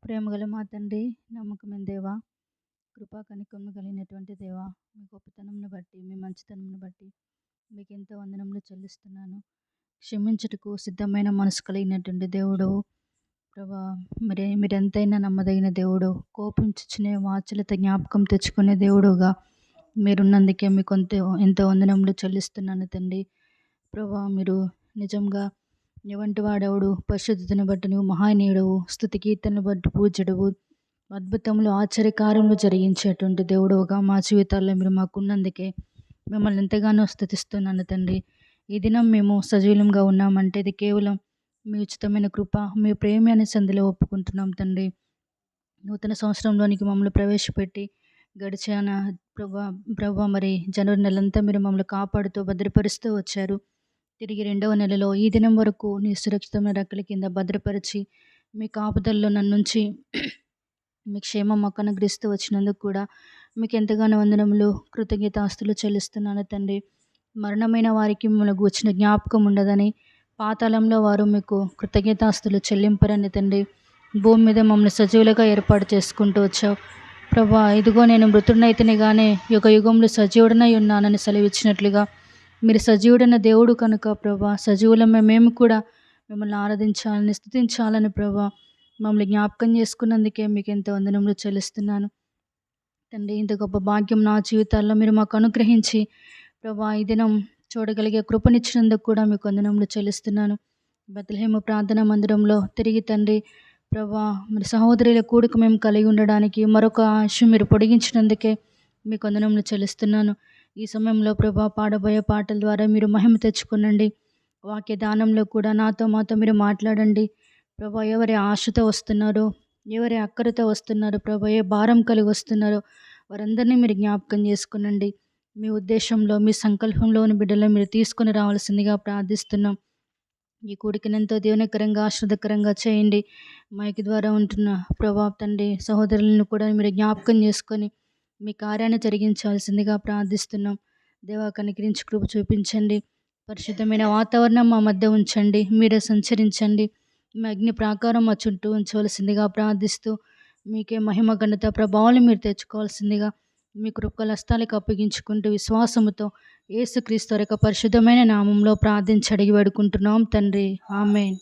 ప్రేమగల మా తండ్రి, నమ్మకమైన దేవా, కృపా కనికరము కలిగినటువంటి దేవా, మీ గొప్పతనమును బట్టి, మీ మంచితనమును బట్టి మీకు ఎంతో వందనములు చెల్లిస్తున్నాను. క్షమించుటకు సిద్ధమైన మనసు కలిగినటువంటి దేవుడు ప్రభా, మీరెంతైనా నమ్మదగిన దేవుడు, కోపించుచునే వాచలత జ్ఞాపకం తెచ్చుకునే దేవుడుగా మీరున్నందుకే మీకు ఎంతో వందనములు చెల్లిస్తున్నాను తండ్రి. ప్రభా, మీరు నిజంగా నీ వంటి వాడెవడు? పరిశుద్ధతను బట్టి నువ్వు మహానీయుడవు, స్తుతి కీర్తనలు బట్టి పూజ్యుడవు, అద్భుతములు ఆశ్చర్యకార్యములు జరిగించేటువంటి దేవుడుగా మా జీవితాల్లో మీరు మాకున్నందుకే మిమ్మల్ని ఎంతగానో స్తుతిస్తున్నాను తండ్రి. ఈ దినం మేము సజీవంగా ఉన్నామంటే ఇది కేవలం మీ ఉచితమైన కృప, మీ ప్రేమ అనే సంధిలో ఒప్పుకుంటున్నాం తండ్రి. నూతన సంవత్సరంలోనికి మమ్మల్ని ప్రవేశపెట్టి గడిచిన ప్రభా మరి జనవరి నెలంతా మీరు మమ్మల్ని కాపాడుతూ భద్రపరుస్తూ వచ్చారు. తిరిగి 2వ నెలలో ఈ దినం వరకు నీ సురక్షితమైన రెక్కల కింద భద్రపరిచి మీ కాపుదల్లో నన్నుంచి మీ క్షేమం మాకు అనుగ్రహిస్తూ వచ్చినందుకు కూడా మీకు ఎంతగానో వందనములు, కృతజ్ఞతాస్తులు చెల్లిస్తున్నాను తండ్రి. మరణమైన వారికి మిమ్మల్ని గూర్చిన జ్ఞాపకం ఉండదని, పాతాళంలో వారు మీకు కృతజ్ఞతాస్తులు చెల్లింపరని తండ్రి. భూమి మీద మమ్మల్ని సజీవులుగా ఏర్పాటు చేసుకుంటూ వచ్చావు ప్రభా. ఇదిగో నేను మృతుడినైతేనే కానీ యుగ యుగంలో సజీవుడనై ఉన్నానని సెలవిచ్చినట్లుగా మీరు సజీవుడైన దేవుడు కనుక ప్రభా, సజీవులమే మేము కూడా మిమ్మల్ని ఆరాధించాలని, స్తుతించాలని ప్రభా మమ్మల్ని జ్ఞాపకం చేసుకున్నందుకే మీకు ఎంతో వందనములు చెల్లిస్తున్నాను తండ్రి. ఇంత గొప్ప భాగ్యం నా జీవితాల్లో మీరు మాకు అనుగ్రహించి ప్రభా ఈ దినం చూడగలిగే కృపనిచ్చినందుకు కూడా మీకు వందనములు చెల్లిస్తున్నాను. బెత్లెహేము ప్రార్థనా మందిరంలో తిరిగి తండ్రి ప్రభా మరి సహోదరుల కూడిక మేము కలిగి ఉండడానికి మరొక ఆయుష్ మీరు పొడిగించినందుకే మీకు వందనములు చెల్లిస్తున్నాను. ఈ సమయంలో ప్రభా పాడబోయే పాటల ద్వారా మీరు మహిమ తెచ్చుకునండి. వాక్య దానంలో కూడా మాతో మీరు మాట్లాడండి ప్రభా. ఎవరి ఆశతో వస్తున్నారో, ఎవరి అక్కరతో వస్తున్నారో ప్రభా, ఏ భారం కలిగి వస్తున్నారో వారందరినీ మీరు జ్ఞాపకం చేసుకునండి. మీ ఉద్దేశంలో, మీ సంకల్పంలోని బిడ్డలను మీరు తీసుకుని రావాల్సిందిగా ప్రార్థిస్తున్నాం. ఈ కూడికను ఎంతో దీవెనకరంగా, ఆశ్రదకరంగా చేయండి. మైకి ద్వారా ఉంటున్న ప్రభా తండ్రి సహోదరులను కూడా మీరు జ్ఞాపకం చేసుకొని మీ కార్యాన్ని జరిగించాల్సిందిగా ప్రార్థిస్తున్నాం. దేవా, కనికరించి కృప చూపించండి. పరిశుద్ధమైన వాతావరణం మా మధ్య ఉంచండి. మీరే సంచరించండి. మీ అగ్ని ప్రాకారం మా చుట్టూ ఉంచవలసిందిగా ప్రార్థిస్తూ మీకే మహిమ, ఘనత, ప్రభావాలు మీరు తెచ్చుకోవాల్సిందిగా మీ కృపల హస్తాలకు అప్పగించుకుంటూ విశ్వాసముతో యేసుక్రీస్తు యొక్క పరిశుద్ధమైన నామంలో ప్రార్థించి అడిగి వేడుకుంటున్నాం తండ్రి. ఆమేన్.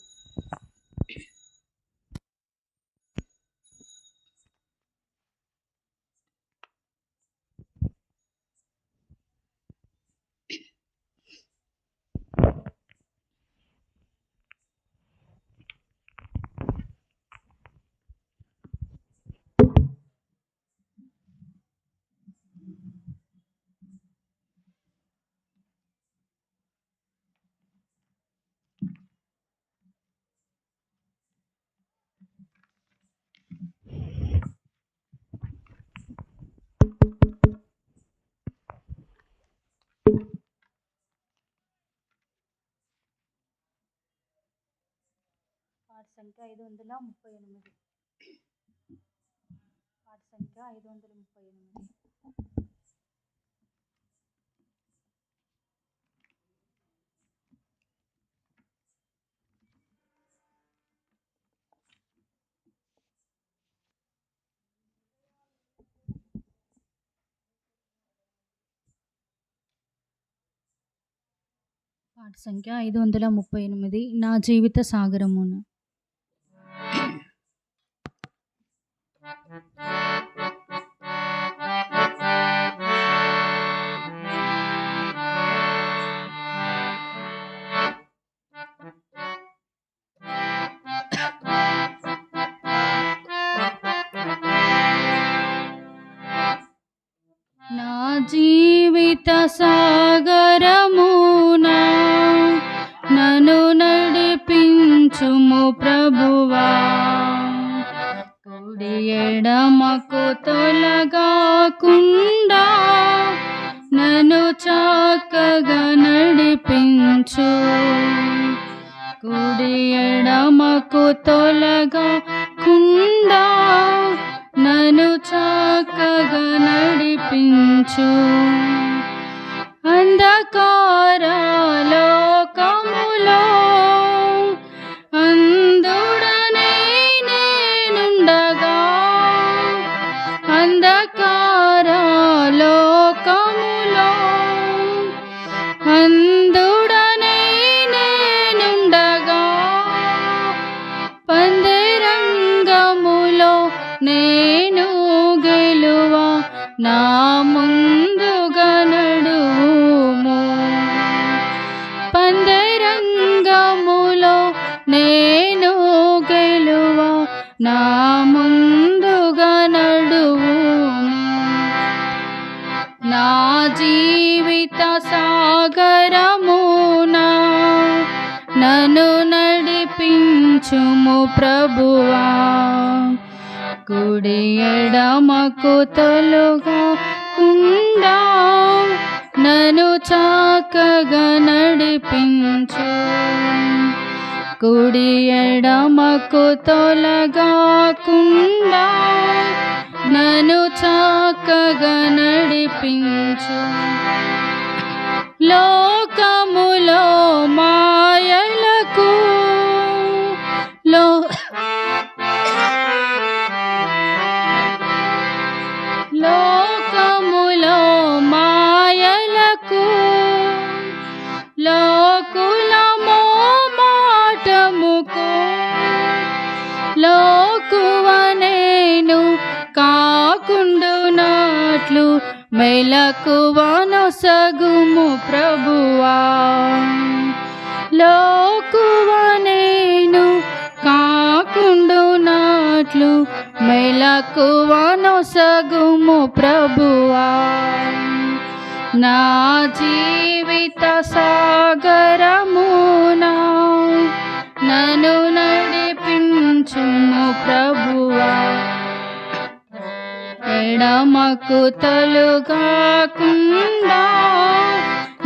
పాట సంఖ్య 538. పాట సంఖ్య 538. పాట సంఖ్య 538. నా జీవిత సాగరమున. నా జీవిత సాగరమునా నన్ను నడిపించుము ప్రభువా. కుడి ఎడమకు తొలగాకుండా నన్ను చక్కగా నడిపించు. కుడి ఎడమకు తొలగకుండా నన్ను చక్కగా నడిపించు. అంధకార లోకములో అందుడనే నేనుండగా సాగరమునా నన్ను నడిపించుము ప్రభువా. కుడి ఎడమకు తొలగకుండా నన్ను చక్కగా నడిపించు. కుడి ఎడమకు తొలగకుండా నన్ను చక్కగా నడిపించు. లోకములో మాయలకు లోకములో మాయలకు లోకులమో మాటముకు లోకువ నేను కాకుండునట్లు మెలకువనొసగుము ప్రభువా. లోకువ నేను కాకుండునట్లు మెలకువనొసగుము ప్రభువా. నా జీవిత సాగరమునా నన్ను నడిపించుము ప్రభువా. ఎడమకు తొలగకుండా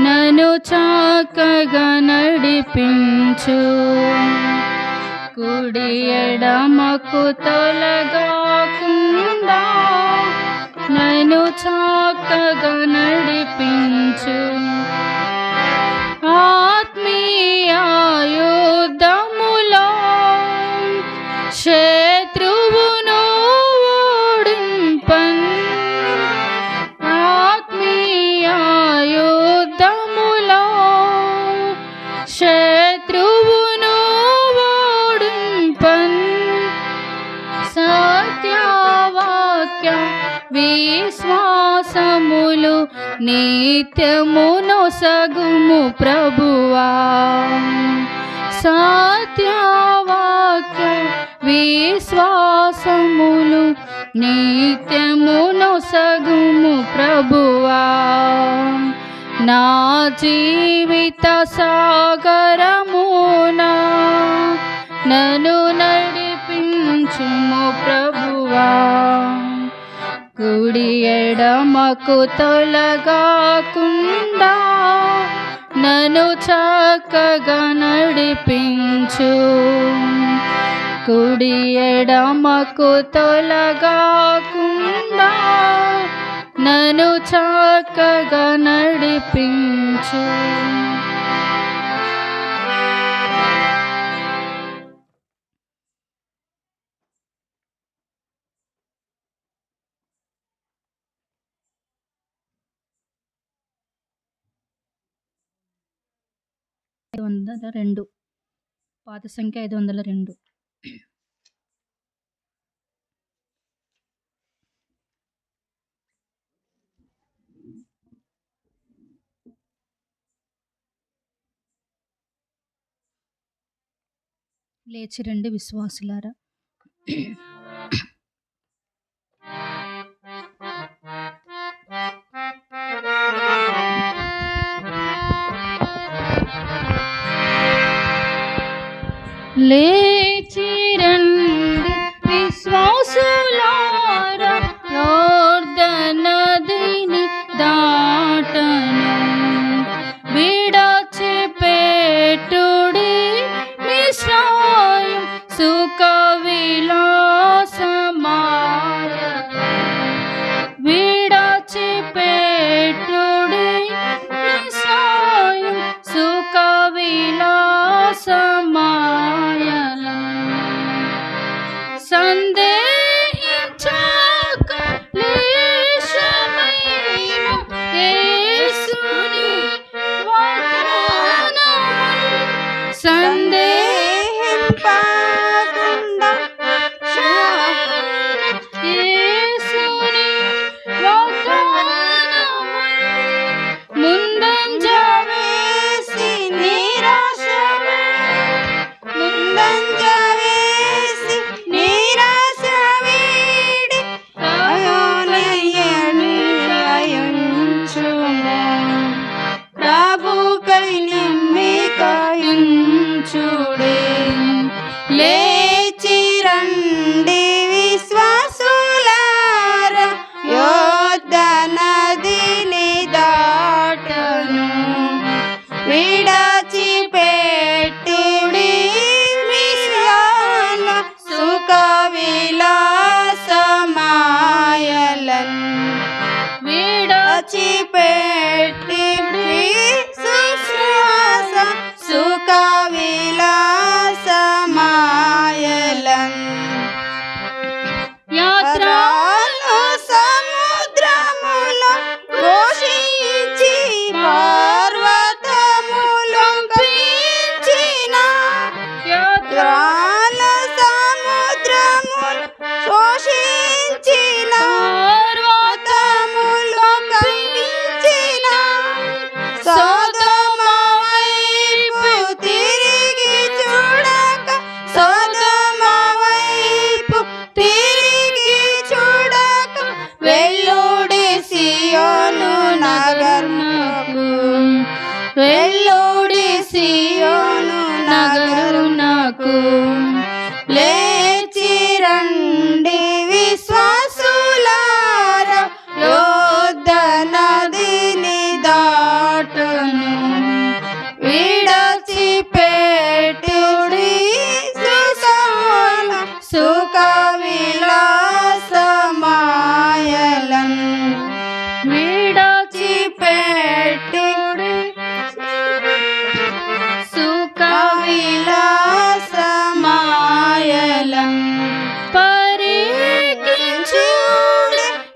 నన్ను చక్కగా నడిపించు. కుడి ఎడమకు తొలగకుండా నన్ను చక్కగా నడిపించు. ఆత్మీయ యుద్ధములో శత్రువును ఓడింపన్. ఆత్మీయ యుద్ధములో శత్రువును ఓడింపన్. సత్యవాక్య విశ్వాసములు నిత్యమునొసగుము ప్రభువా. సత్యవాక్య విశ్వాసములు నిత్యమునొసగుము ప్రభువా. నా జీవిత సాగరమునా నన్ను నడిపించుము ప్రభువా. కుడి ఎడమకు తొలగకుండా నన్ను చక్కగా నడిపించు. కుడి ఎడమకు తొలగకుండా నన్ను చక్కగా నడిపించు. రెండు పాత సంఖ్య 502. లేచి రండి విశ్వాసులారా. లేచి రండి విశ్వాసులారా, యోర్దాను నదిని దాటను. విడిచిపెట్టుడి మిస్రాయిం సుఖ విలాసమాయ. విడిచిపెట్టుడి మిస్రాయిం సుఖ విలాసమాయ. సందేహించక లేశమైన యేసుని వాగ్దానములు. సందేహింపకుండా యేసుని వాగ్దానములు. ముందంజ వేసి నిరాశ ప్రభు పరీక్షించుడి. లేచి రండి విశ్వాసులారా, యోర్దాను నదిని దాటును. విడిచిపెట్టుడి మిశ్రమ సుఖ విలాసమాయలను. విడిచిపెట్టి సుశ్వాస సుఖ విలాసమాయలను. యాత్రలు సముద్రములో ఘోషించి పర్వతములో పెంచిన. యాత్రలు సముద్రములో ఘోషించిన పర్వతములో పెంచిన. సొదొమ వైపు తిరిగి చూడక, సొదొమ వైపు తిరిగి చూడక, వెల్లుడి సియోను నగరునకు, వెల్లుడి సియోను నగరునకు. లేచి రండి విశ్వాసులారా, యోర్దాను నదిని దాటును. విడిచిపెట్టుడి సుఖ విలాసమాయలను. విడిచిపెట్టుడి సుఖ విలాసమాయలను. పరీక్షించుడి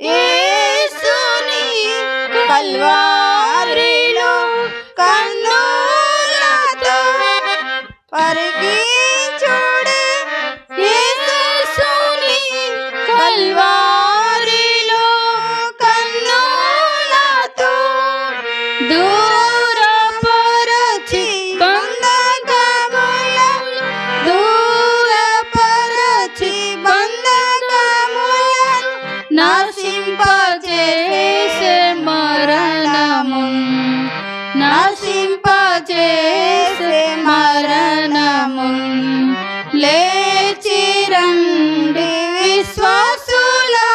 యేసుని కల్వారిలో కన్నులతో. పరీక్షించుడి యేసుని కల్వారిలో కన్నులతో. దూరపరచి బంధకములను, దూరపరచి బంధకములను నశింపజేసే మరణమున్, నశింపజేసే మరణమున్. లేచి రండి విశ్వాసులారా,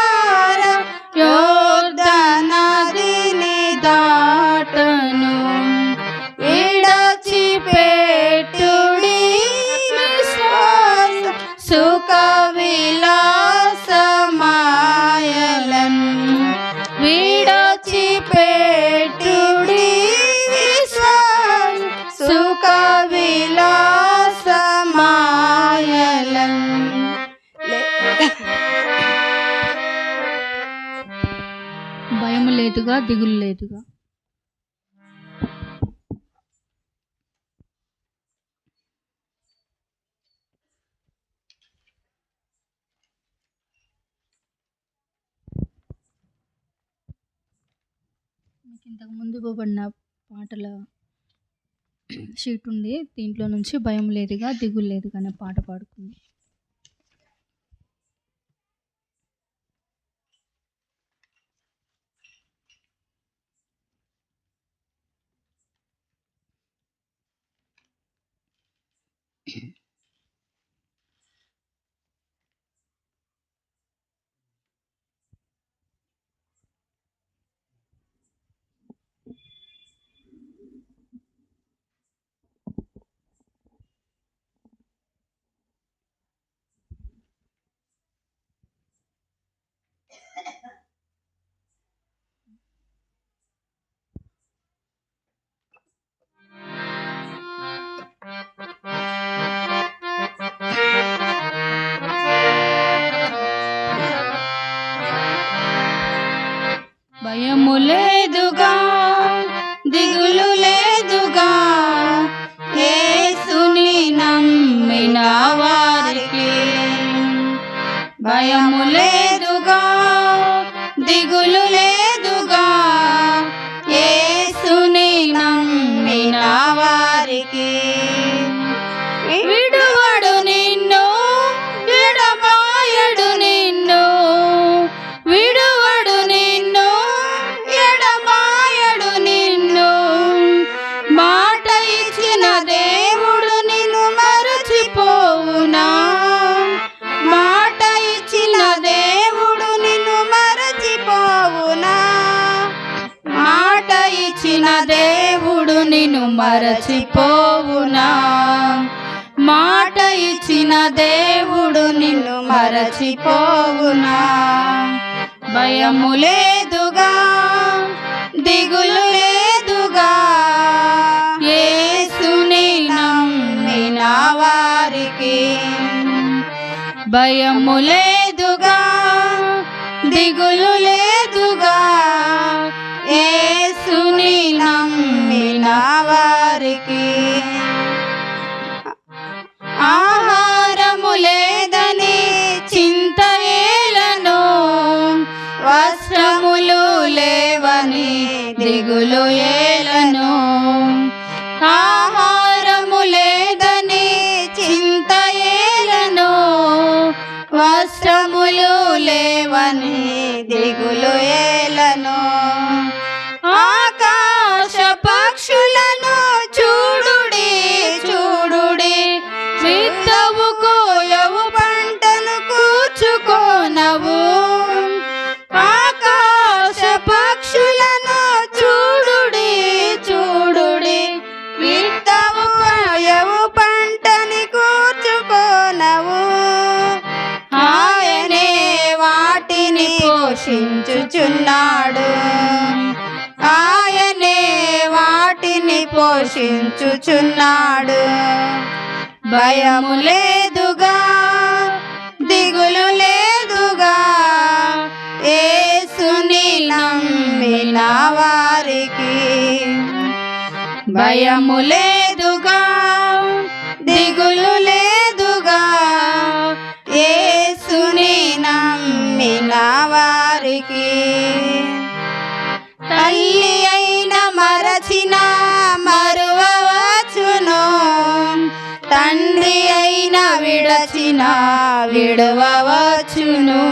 యోర్దాను నదిని దాటును. విడిచిపెట్టుడి విశ్వాస సుఖ విలాసమాయలను. విడిచిపెట్టుడి విశ్వాస సుఖ విలాసమాయలను. భయము లేదుగా, దిగులు లేదుగా. మీకు ఇంతకు ముందు ఇవ్వబడిన పాటల షీట్ ఉంది. దీంట్లో నుంచి భయం లేదుగా, దిగులు లేదుగా అనే పాట పాడుకుంది. భయము లేదుగా, దిగులు లేదుగా, యేసుని నమ్మిన వారికి. భయము లేదుగా, దిగులు లేదుగా, యేసుని నమ్మిన వారికి. విడువడు నిన్ను, ఎడబాయడు నిన్ను, విడువడు నిన్ను, ఎడబాయడు నిన్ను. మాట ఇచ్చిన దేవుడు నిన్ను నిన్ను మరచిపోవునా? మాట ఇచ్చిన దేవుడు నిన్ను మరచిపోవునా? భయము లేదుగా, దిగులు లేదుగా, యేసుని నమ్మిన వారికి. భయము లేదుగా, దిగులు లేదుగా, యేసుని నమ్మిన వారికి. ఆహారము లేదని చింత ఏలను, వస్త్రములు లేవని దిగులు ఏలను. ఆహారము లేదని చింత ఏలను, వస్త్రములు లేవని దిగులు ఏలను. ఆకాశ పక్షులను చూడుడి చూడుడి, విత్తవు కోయవు పంటను కూర్చుకోనవు. ఆకాశ పక్షులను చూడుడి చూడుడి, విత్తవు కోయవు పంటని కూర్చుకోనవు. ఆయనే వాటిని పోషించుచున్నాడు, ఆయనే వాటిని పోషించుచున్నాడు. భయము లేదుగా, దిగులు లేదుగా, యేసుని నమ్మిన వారికి. భయము లేదుగా, దిగులు లేదుగా, యేసుని నమ్మిన వారికి. తల్లి అయిన మరచిన మరువవచ్చును, తండ్రి అయిన విడచిన విడవవచ్చును.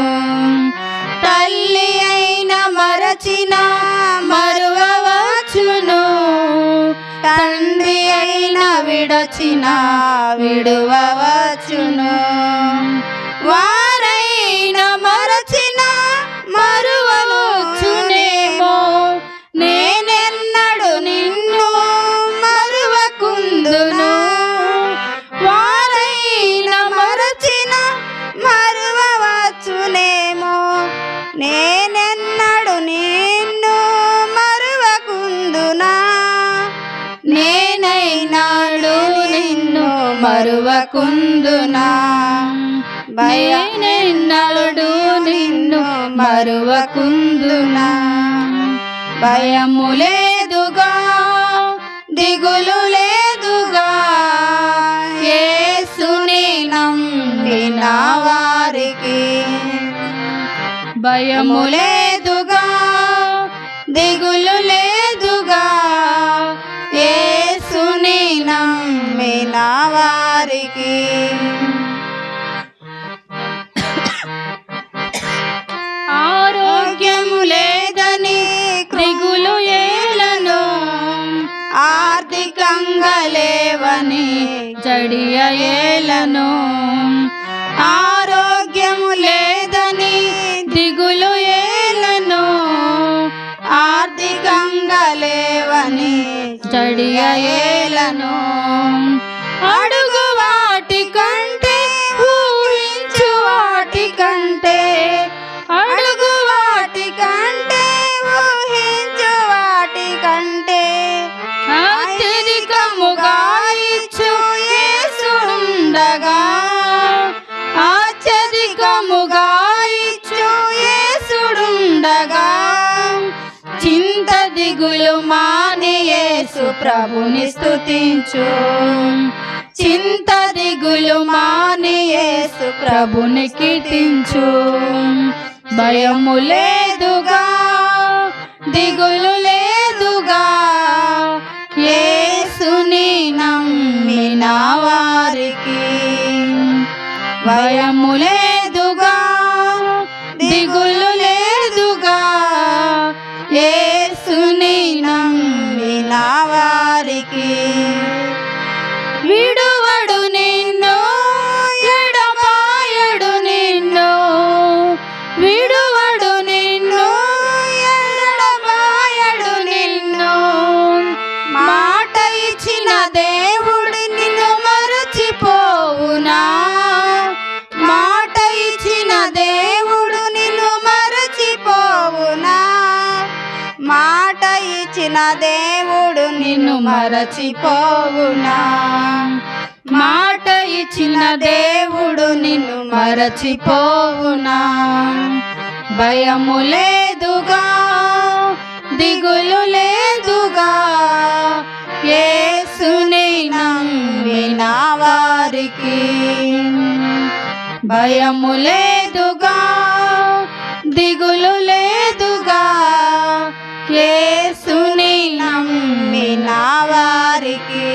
తల్లి అయిన మరచిన మరువవచ్చును, తండ్రి అయిన విడచిన విడువవచ్చును. వారైన మరచిన మరువవచ్చునేమో, నేనెన్నడు నిన్ను మరువకుందును. వారైన మరచిన మరువవచ్చునేమో, నేనెన్నడు నిన్ను మరువకుందునా? నేనైనాడు నిన్ను మరువకుందునా? నేనెన్నడు నిన్ను మరువకుందునా? భయము లేదుగా, దిగులు లేదుగా, యేసుని నమ్మిన వారికి. భయము లేదుగా, దిగులు లేదుగా, యేసుని నమ్మిన వారికి. ఆరోగ్యము లేదని దిగులు ఏలను, ఆర్థికంగా లేవని జడియ ఏలను. ఆరోగ్యము లేదని దిగులు ఏలను, ఆర్థికంగా లేవని జడియ ఏలను. అడుగు వాటి కంటే ఊహించు వాటి కంటే, అడుగు వాటి కంటే ఊహించు వాటి కంటే, అత్యధికముగా ఇచ్చు యేసుండగా, అత్యధికముగా ఇచ్చు యేసుండగా. చింత దిగులు మాని యేసు ప్రభుని స్తుతించు, చింత దిగులు మాని యేసు ప్రభుని కీర్తించు. భయము లేదుగా, దిగులు లేదుగా, యేసుని నమ్మిన వారికి. భయము లేదుగా, దిగులు లేదుగా, యేసుని నమ్మిన వారికి. విడువడు నిన్ను, ఎడబాయడు నిన్ను, విడువడు నిన్ను, ఎడబాయడు నిన్ను. మాట దేవుడు నిన్ను మరచిపోవునా? మాట ఇచ్చిన దేవుడు నిన్ను మరచిపోవునా? భయము లేదుగా, దిగులు లేదుగా, యేసుని నమ్మిన వారికి. భయము లేదుగా, దిగులు లేదుగా, యేసుని నమ్మిన వారికి.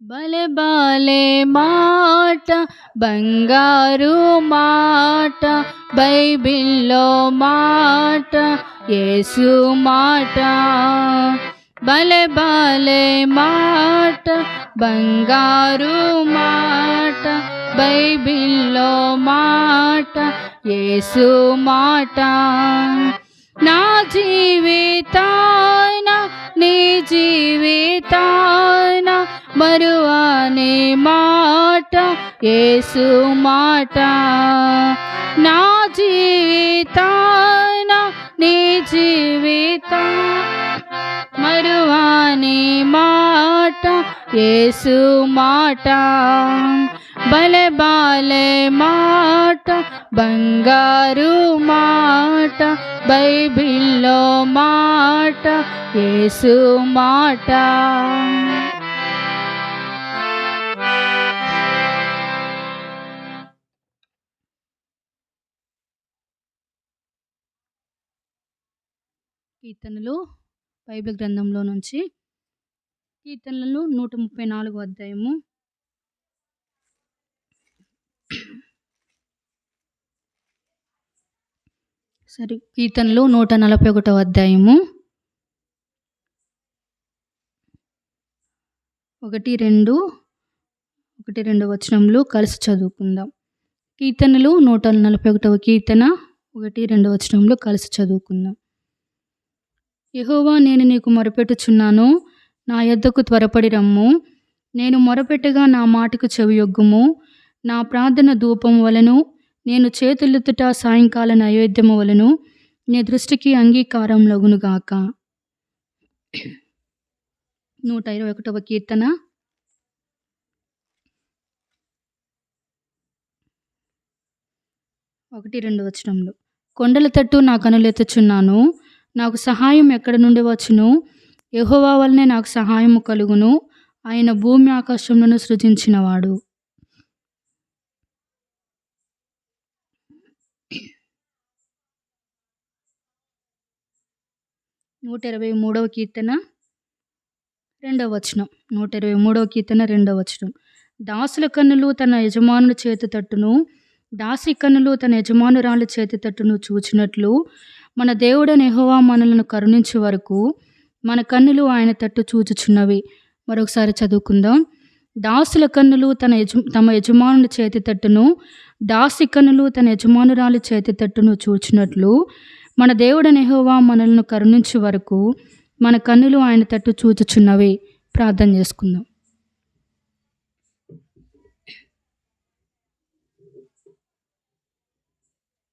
భలే బాలే మాట, బంగారు మాట, బైబిల్లో మాట, యేసు మాట. భలే బాలే మాట, బంగారు మాట, బైబిల్లో మాట, యేసు మాట. నా జీవితాన నీ జీవితాన మరువని మాట, యేసు మాట. నా జీవితాన నీ జీవితాన మరువని మాట, యేసు మాట. భలే బాలే మాట, బంగారు మాట, బైబిల్లో మాట, యేసు మాట. కీర్తనలు బైబిల్ గ్రంథంలో నుంచి కీర్తనలు 134 అధ్యాయము. కీర్తనలు 141 అధ్యాయము 1-2 వచనములు కలిసి చదువుకుందాం. కీర్తనలు 141 కీర్తన 1-2 వచనములు కలిసి చదువుకుందాం. యెహోవా, నేను నీకు మొరపెట్టుచున్నాను, నా యొద్దకు త్వరపడి రమ్ము. నేను మొరపెట్టగా నా మాటకు చెవియొగ్గుము. నా ప్రార్థన ధూపము వలెను, నేను చేతులెత్తుట సాయంకాల నైవేద్యము వలెను నీ దృష్టికి అంగీకారం లగునుగాక. 121 కీర్తన 1-2 వచనములు. కొండల తట్టు నా కనులెత్తుచున్నాను, నాకు సహాయం ఎక్కడి నుండి వచ్చును? యెహోవా వలనే నాకు సహాయము కలుగును. ఆయన భూమి ఆకాశములను సృజించినవాడు. 123 కీర్తన 2వ వచనం. 123 కీర్తన 2వ వచనం. దాసుల కన్నులు తన యజమానుని చేతి తట్టును, దాసి కన్నులు తన యజమానురాలి చేతి తట్టును చూచినట్లు మన దేవుడైన యెహోవా మనలను కరుణించే వరకు మన కన్నులు ఆయన తట్టు చూచుచున్నవి. మరొకసారి చదువుకుందాం. దాసుల కన్నులు తమ యజమానుని చేతి తట్టును, దాసి కన్నులు తన యజమానురాలి చేతి తట్టును చూచినట్లు మన దేవుడైన యెహోవా మనలను కరుణించే వరకు మన కన్నులు ఆయన తట్టు చూచుచున్నవి. ప్రార్థన చేసుకుందాం.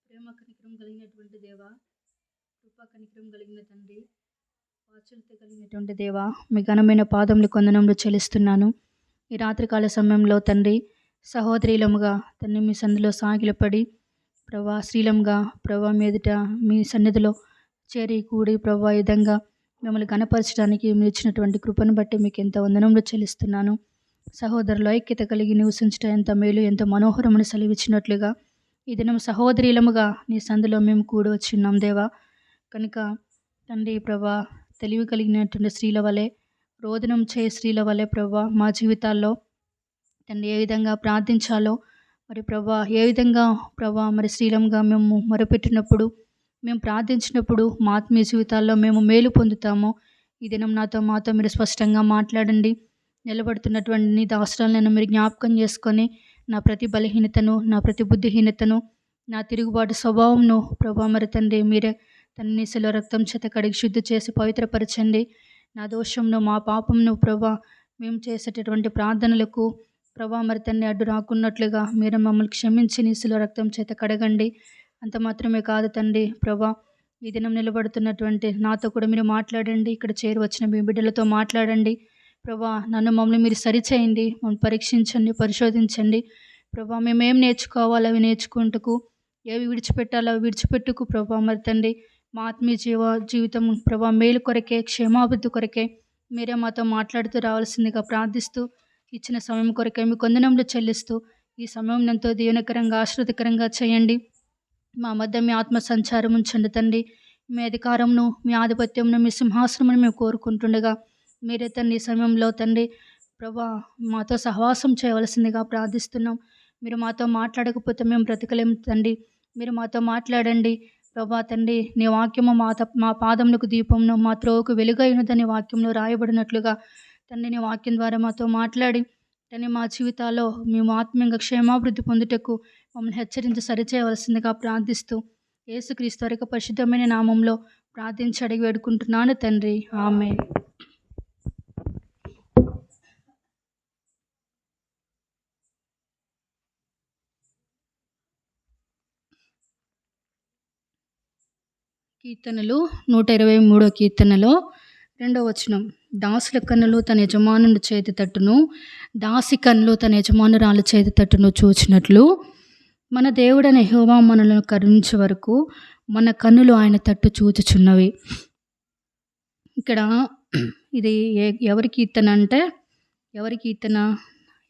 ప్రేమ కనికరం కలిగినటువంటి దేవా, కృపా కనికరం కలిగిన తండ్రి, వాత్సల్యత కలిగినటువంటి దేవా, మీ ఘనమైన పాదములు కొందనములు చెల్లిస్తున్నాను. ఈ రాత్రికాల సమయంలో తండ్రి, సహోదరీలముగా తండ్రి మీ సన్నిధిలో సాగిలపడి ప్రభా శ్రీలంగా ప్రభా మీదట మీ సన్నిధిలో చేరి కూడి ప్రభా ఈ విధంగా మిమ్మల్ని గణపరచడానికి మీరు ఇచ్చినటువంటి కృపను బట్టి మీకు ఎంత వందనములు చెల్లిస్తున్నాను. సహోదరులు ఐక్యత కలిగి నివసించడం ఎంత మేలు, ఎంత మనోహరమని సెలవిచ్చినట్లుగా ఈ దినం సహోదరీలముగా నీ సందులో మేము కూడి వచ్చిన్నాం దేవా. కనుక తండ్రి ప్రభా తెలివి కలిగినటువంటి స్త్రీల వలె, రోదనం చేయ స్త్రీల వలె ప్రభా మా జీవితాల్లో తండ్రి ఏ విధంగా ప్రార్థించాలో మరి ప్రభా, ఏ విధంగా ప్రభా మరి శ్రీలంగా మేము మొరపెట్టినప్పుడు, మేము ప్రార్థించినప్పుడు మా ఆత్మీయ జీవితాల్లో మేము మేలు పొందుతామో ఈ దినం మాతో మీరు స్పష్టంగా మాట్లాడండి. నిలబడుతున్నటువంటి నీ దాసరాలను మీరు జ్ఞాపకం చేసుకొని నా ప్రతి బలహీనతను, నా ప్రతి బుద్ధిహీనతను, నా తిరుగుబాటు స్వభావంను ప్రభా మరి తండ్రి మీరే తన్ని శిలో రక్తం చేత కడిగి శుద్ధి చేసి పవిత్రపరచండి. నా దోషంను, మా పాపంను ప్రభా మేము చేసేటటువంటి ప్రార్థనలకు ప్రభా మరి తండ్రి అడ్డు రాకున్నట్లుగా మీరు మమ్మల్ని క్షమించి నీ శిలో రక్తం చేత కడగండి. అంత మాత్రమే కాదు తండ్రి ప్రభా ఈ దినం నిలబడుతున్నటువంటి నాతో కూడా మీరు మాట్లాడండి. ఇక్కడ చేరి వచ్చిన మీ బిడ్డలతో మాట్లాడండి ప్రభా. మమ్మల్ని మీరు సరిచేయండి, మమ్మల్ని పరీక్షించండి, పరిశోధించండి ప్రభా. మేమేం నేర్చుకోవాలి అవి నేర్చుకుంటకు, ఏవి విడిచిపెట్టాలో అవి విడిచిపెట్టుకు ప్రభా మరి తండ్రి మా ఆత్మీయ జీవితం ప్రభా మేలు కొరకే, క్షేమాభివృద్ధి కొరకే మీరే మాతో మాట్లాడుతూ రావాల్సిందిగా ప్రార్థిస్తూ ఇచ్చిన సమయం కొరకే మీ వందనములు చెల్లిస్తూ ఈ సమయం ఎంతో దీవెనకరంగా ఆశ్రితకరంగా చేయండి. మా మధ్య మీ ఆత్మ సంచారం ఉంచండి తండ్రి. మీ అధికారంను, మీ ఆధిపత్యంను, మీ సింహాసనమును మేము కోరుకుంటుండగా మీరే తండ్రి ఈ సమయంలో తండ్రి ప్రభా మాతో సహవాసం చేయవలసిందిగా ప్రార్థిస్తున్నాం. మీరు మాతో మాట్లాడకపోతే మేము బ్రతకలేం తండ్రి. మీరు మాతో మాట్లాడండి ప్రభా తండ్రి. నీ వాక్యము మా పాదములకు దీపమును, మా త్రోవకు వెలుగైనదని వాక్యంలో రాయబడినట్లుగా తండ్రి నీ వాక్యం ద్వారా మాతో మాట్లాడి తండ్రి మా జీవితాల్లో మేము ఆత్మీయంగా క్షేమాభివృద్ధి పొందుటకు మమ్మల్ని హెచ్చరించి సరిచేయవలసిందిగా ప్రార్థిస్తూ యేసుక్రీస్తు వారి పరిశుద్ధమైన నామంలో ప్రార్థించి అడిగి వేడుకుంటున్నాను తండ్రి, ఆమేన్. కీర్తనలు 123 కీర్తనలో 2వ వచనం. దాసుల కన్నులు తన యజమానుని చేతి తట్టును, దాసి కన్నులు తన యజమానురాల చేతి తట్టును చూచినట్లు మన దేవుడైన యెహోవా మనలను కరుణించే వరకు మన కన్నులు ఆయన తట్టు చూచుచున్నవి. ఇక్కడ ఇది ఎవరి కీర్తన అంటే ఎవరి కీర్తన?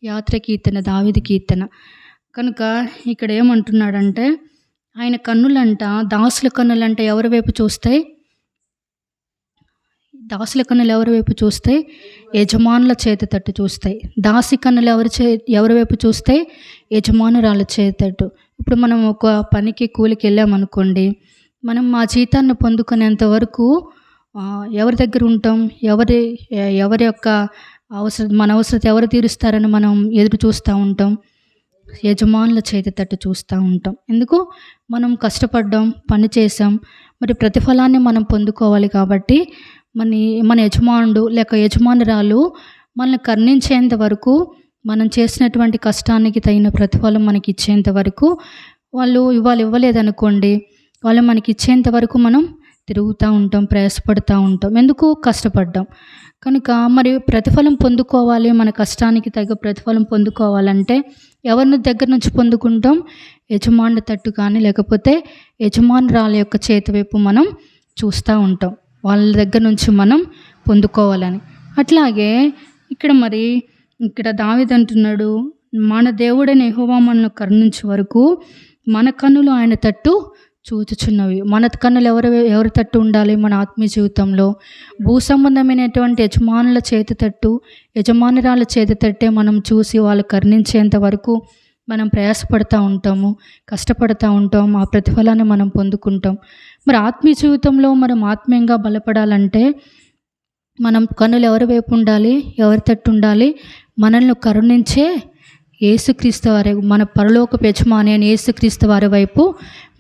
యాత్ర కీర్తన, దావీదు కీర్తన. కనుక ఇక్కడ ఏమంటున్నాడంటే ఆయన కన్నులంట, దాసుల కన్నులంట ఎవరి వైపు చూస్తాయి? దాసుల కన్నులు ఎవరి వైపు చూస్తాయి? యజమానుల చేతి తట్టు చూస్తాయి. దాసి కన్నులు ఎవరి వైపు చూస్తాయి? యజమానురాల చేతి తట్టు. ఇప్పుడు మనం ఒక పనికి కూలికి వెళ్ళామనుకోండి, మనం మా జీతాన్ని పొందుకునేంత వరకు ఎవరి దగ్గర ఉంటాం? ఎవరి యొక్క మన అవసరత ఎవరు తీరుస్తారని మనం ఎదురు చూస్తూ ఉంటాం? యజమానుల చేతి తట్టు చూస్తూ ఉంటాం. ఎందుకు? మనం కష్టపడ్డాం, పని చేసాం, మరి ప్రతిఫలాన్ని మనం పొందుకోవాలి కాబట్టి మన యజమానుడు లేక యజమానురాలు మనల్ని కరుణించేంత వరకు, మనం చేసినటువంటి కష్టానికి తగిన ప్రతిఫలం మనకి ఇచ్చేంత వరకు, వాళ్ళు ఇవ్వలేదనుకోండి, వాళ్ళు మనకి ఇచ్చేంత వరకు మనం తిరుగుతూ ఉంటాం, ప్రయాసపడుతూ ఉంటాం. ఎందుకు? కష్టపడ్డాం కనుక. మరి ప్రతిఫలం పొందుకోవాలి, మన కష్టానికి తగ్గ ప్రతిఫలం పొందుకోవాలంటే ఎవరిని దగ్గర నుంచి పొందుకుంటాం? యజమానుల తట్టు కానీ లేకపోతే యజమానురాల యొక్క చేతి వైపు మనం చూస్తూ ఉంటాం, వాళ్ళ దగ్గర నుంచి మనం పొందుకోవాలని. అట్లాగే ఇక్కడ దావీదు అంటున్నాడు, మన దేవుడైన యెహోవా మనల్ని కరుణించే వరకు మన కన్నులు ఆయన తట్టు చూచుచున్నవి. మన కన్నులు ఎవరి తట్టు ఉండాలి? మన ఆత్మీయ జీవితంలో భూ సంబంధమైనటువంటి యజమానుల చేతి తట్టు, యజమానురాల చేతి తట్టే మనం చూసి వాళ్ళు కరుణించేంత వరకు మనం ప్రయాసపడుతూ ఉంటాము, కష్టపడుతూ ఉంటాం, ఆ ప్రతిఫలాన్ని మనం పొందుకుంటాం. మరి ఆత్మీయ జీవితంలో మనం ఆత్మీయంగా బలపడాలంటే మనం కన్నులు ఎవరి వైపు ఉండాలి? ఎవరి తట్టు ఉండాలి? మనల్ని కరుణించే యేసుక్రీస్తు వారి, మన పరలోకపు యజమాని అని యేసుక్రీస్తు వారి వైపు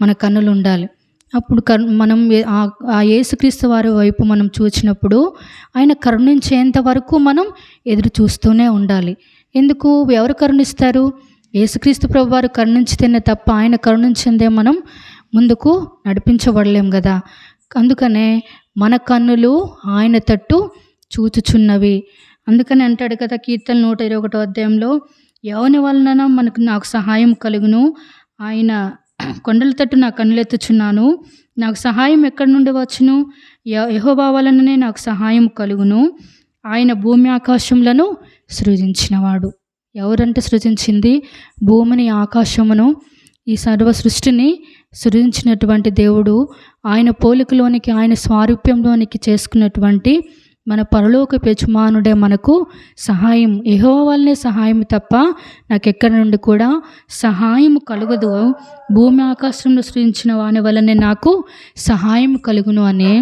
మన కన్నులు ఉండాలి. అప్పుడు మనం ఆ యేసుక్రీస్తు వారి వైపు మనం చూసినప్పుడు ఆయన కరుణించేంత వరకు మనం ఎదురు చూస్తూనే ఉండాలి. ఎందుకు? ఎవరు కరుణిస్తారు? యేసుక్రీస్తు ప్రభువారు కరుణించితేనే తప్ప ఆయన కరుణించిందే మనం ముందుకు నడిపించబడలేం కదా. అందుకనే మన కన్నులు ఆయన తట్టు చూచుచున్నవి. అందుకని అంటాడు కదా కీర్తన 121 అధ్యాయంలో, ఎవని వలన నాకు సహాయం కలుగును, ఆయన కొండల తట్టు నా కన్నులెత్తుచున్నాను, నాకు సహాయం ఎక్కడి నుండి వచ్చును? యెహోవా వలననే నాకు సహాయం కలుగును, ఆయన భూమి ఆకాశములను సృజించినవాడు. ఎవరంటే సృజించింది? భూమిని, ఆకాశమును, ఈ సర్వ సృష్టిని సృజించినటువంటి దేవుడు, ఆయన పోలికలోనికి, ఆయన స్వారూప్యంలోనికి చేసుకున్నటువంటి మన పరలోకపు యజమానుడే మనకు సహాయం. యెహోవా వల్లనే సహాయం తప్ప నాకెక్కడి నుండి కూడా సహాయం కలుగదు. భూమి ఆకాశంలో సృజించిన వాని వల్లనే నాకు సహాయం కలుగును అని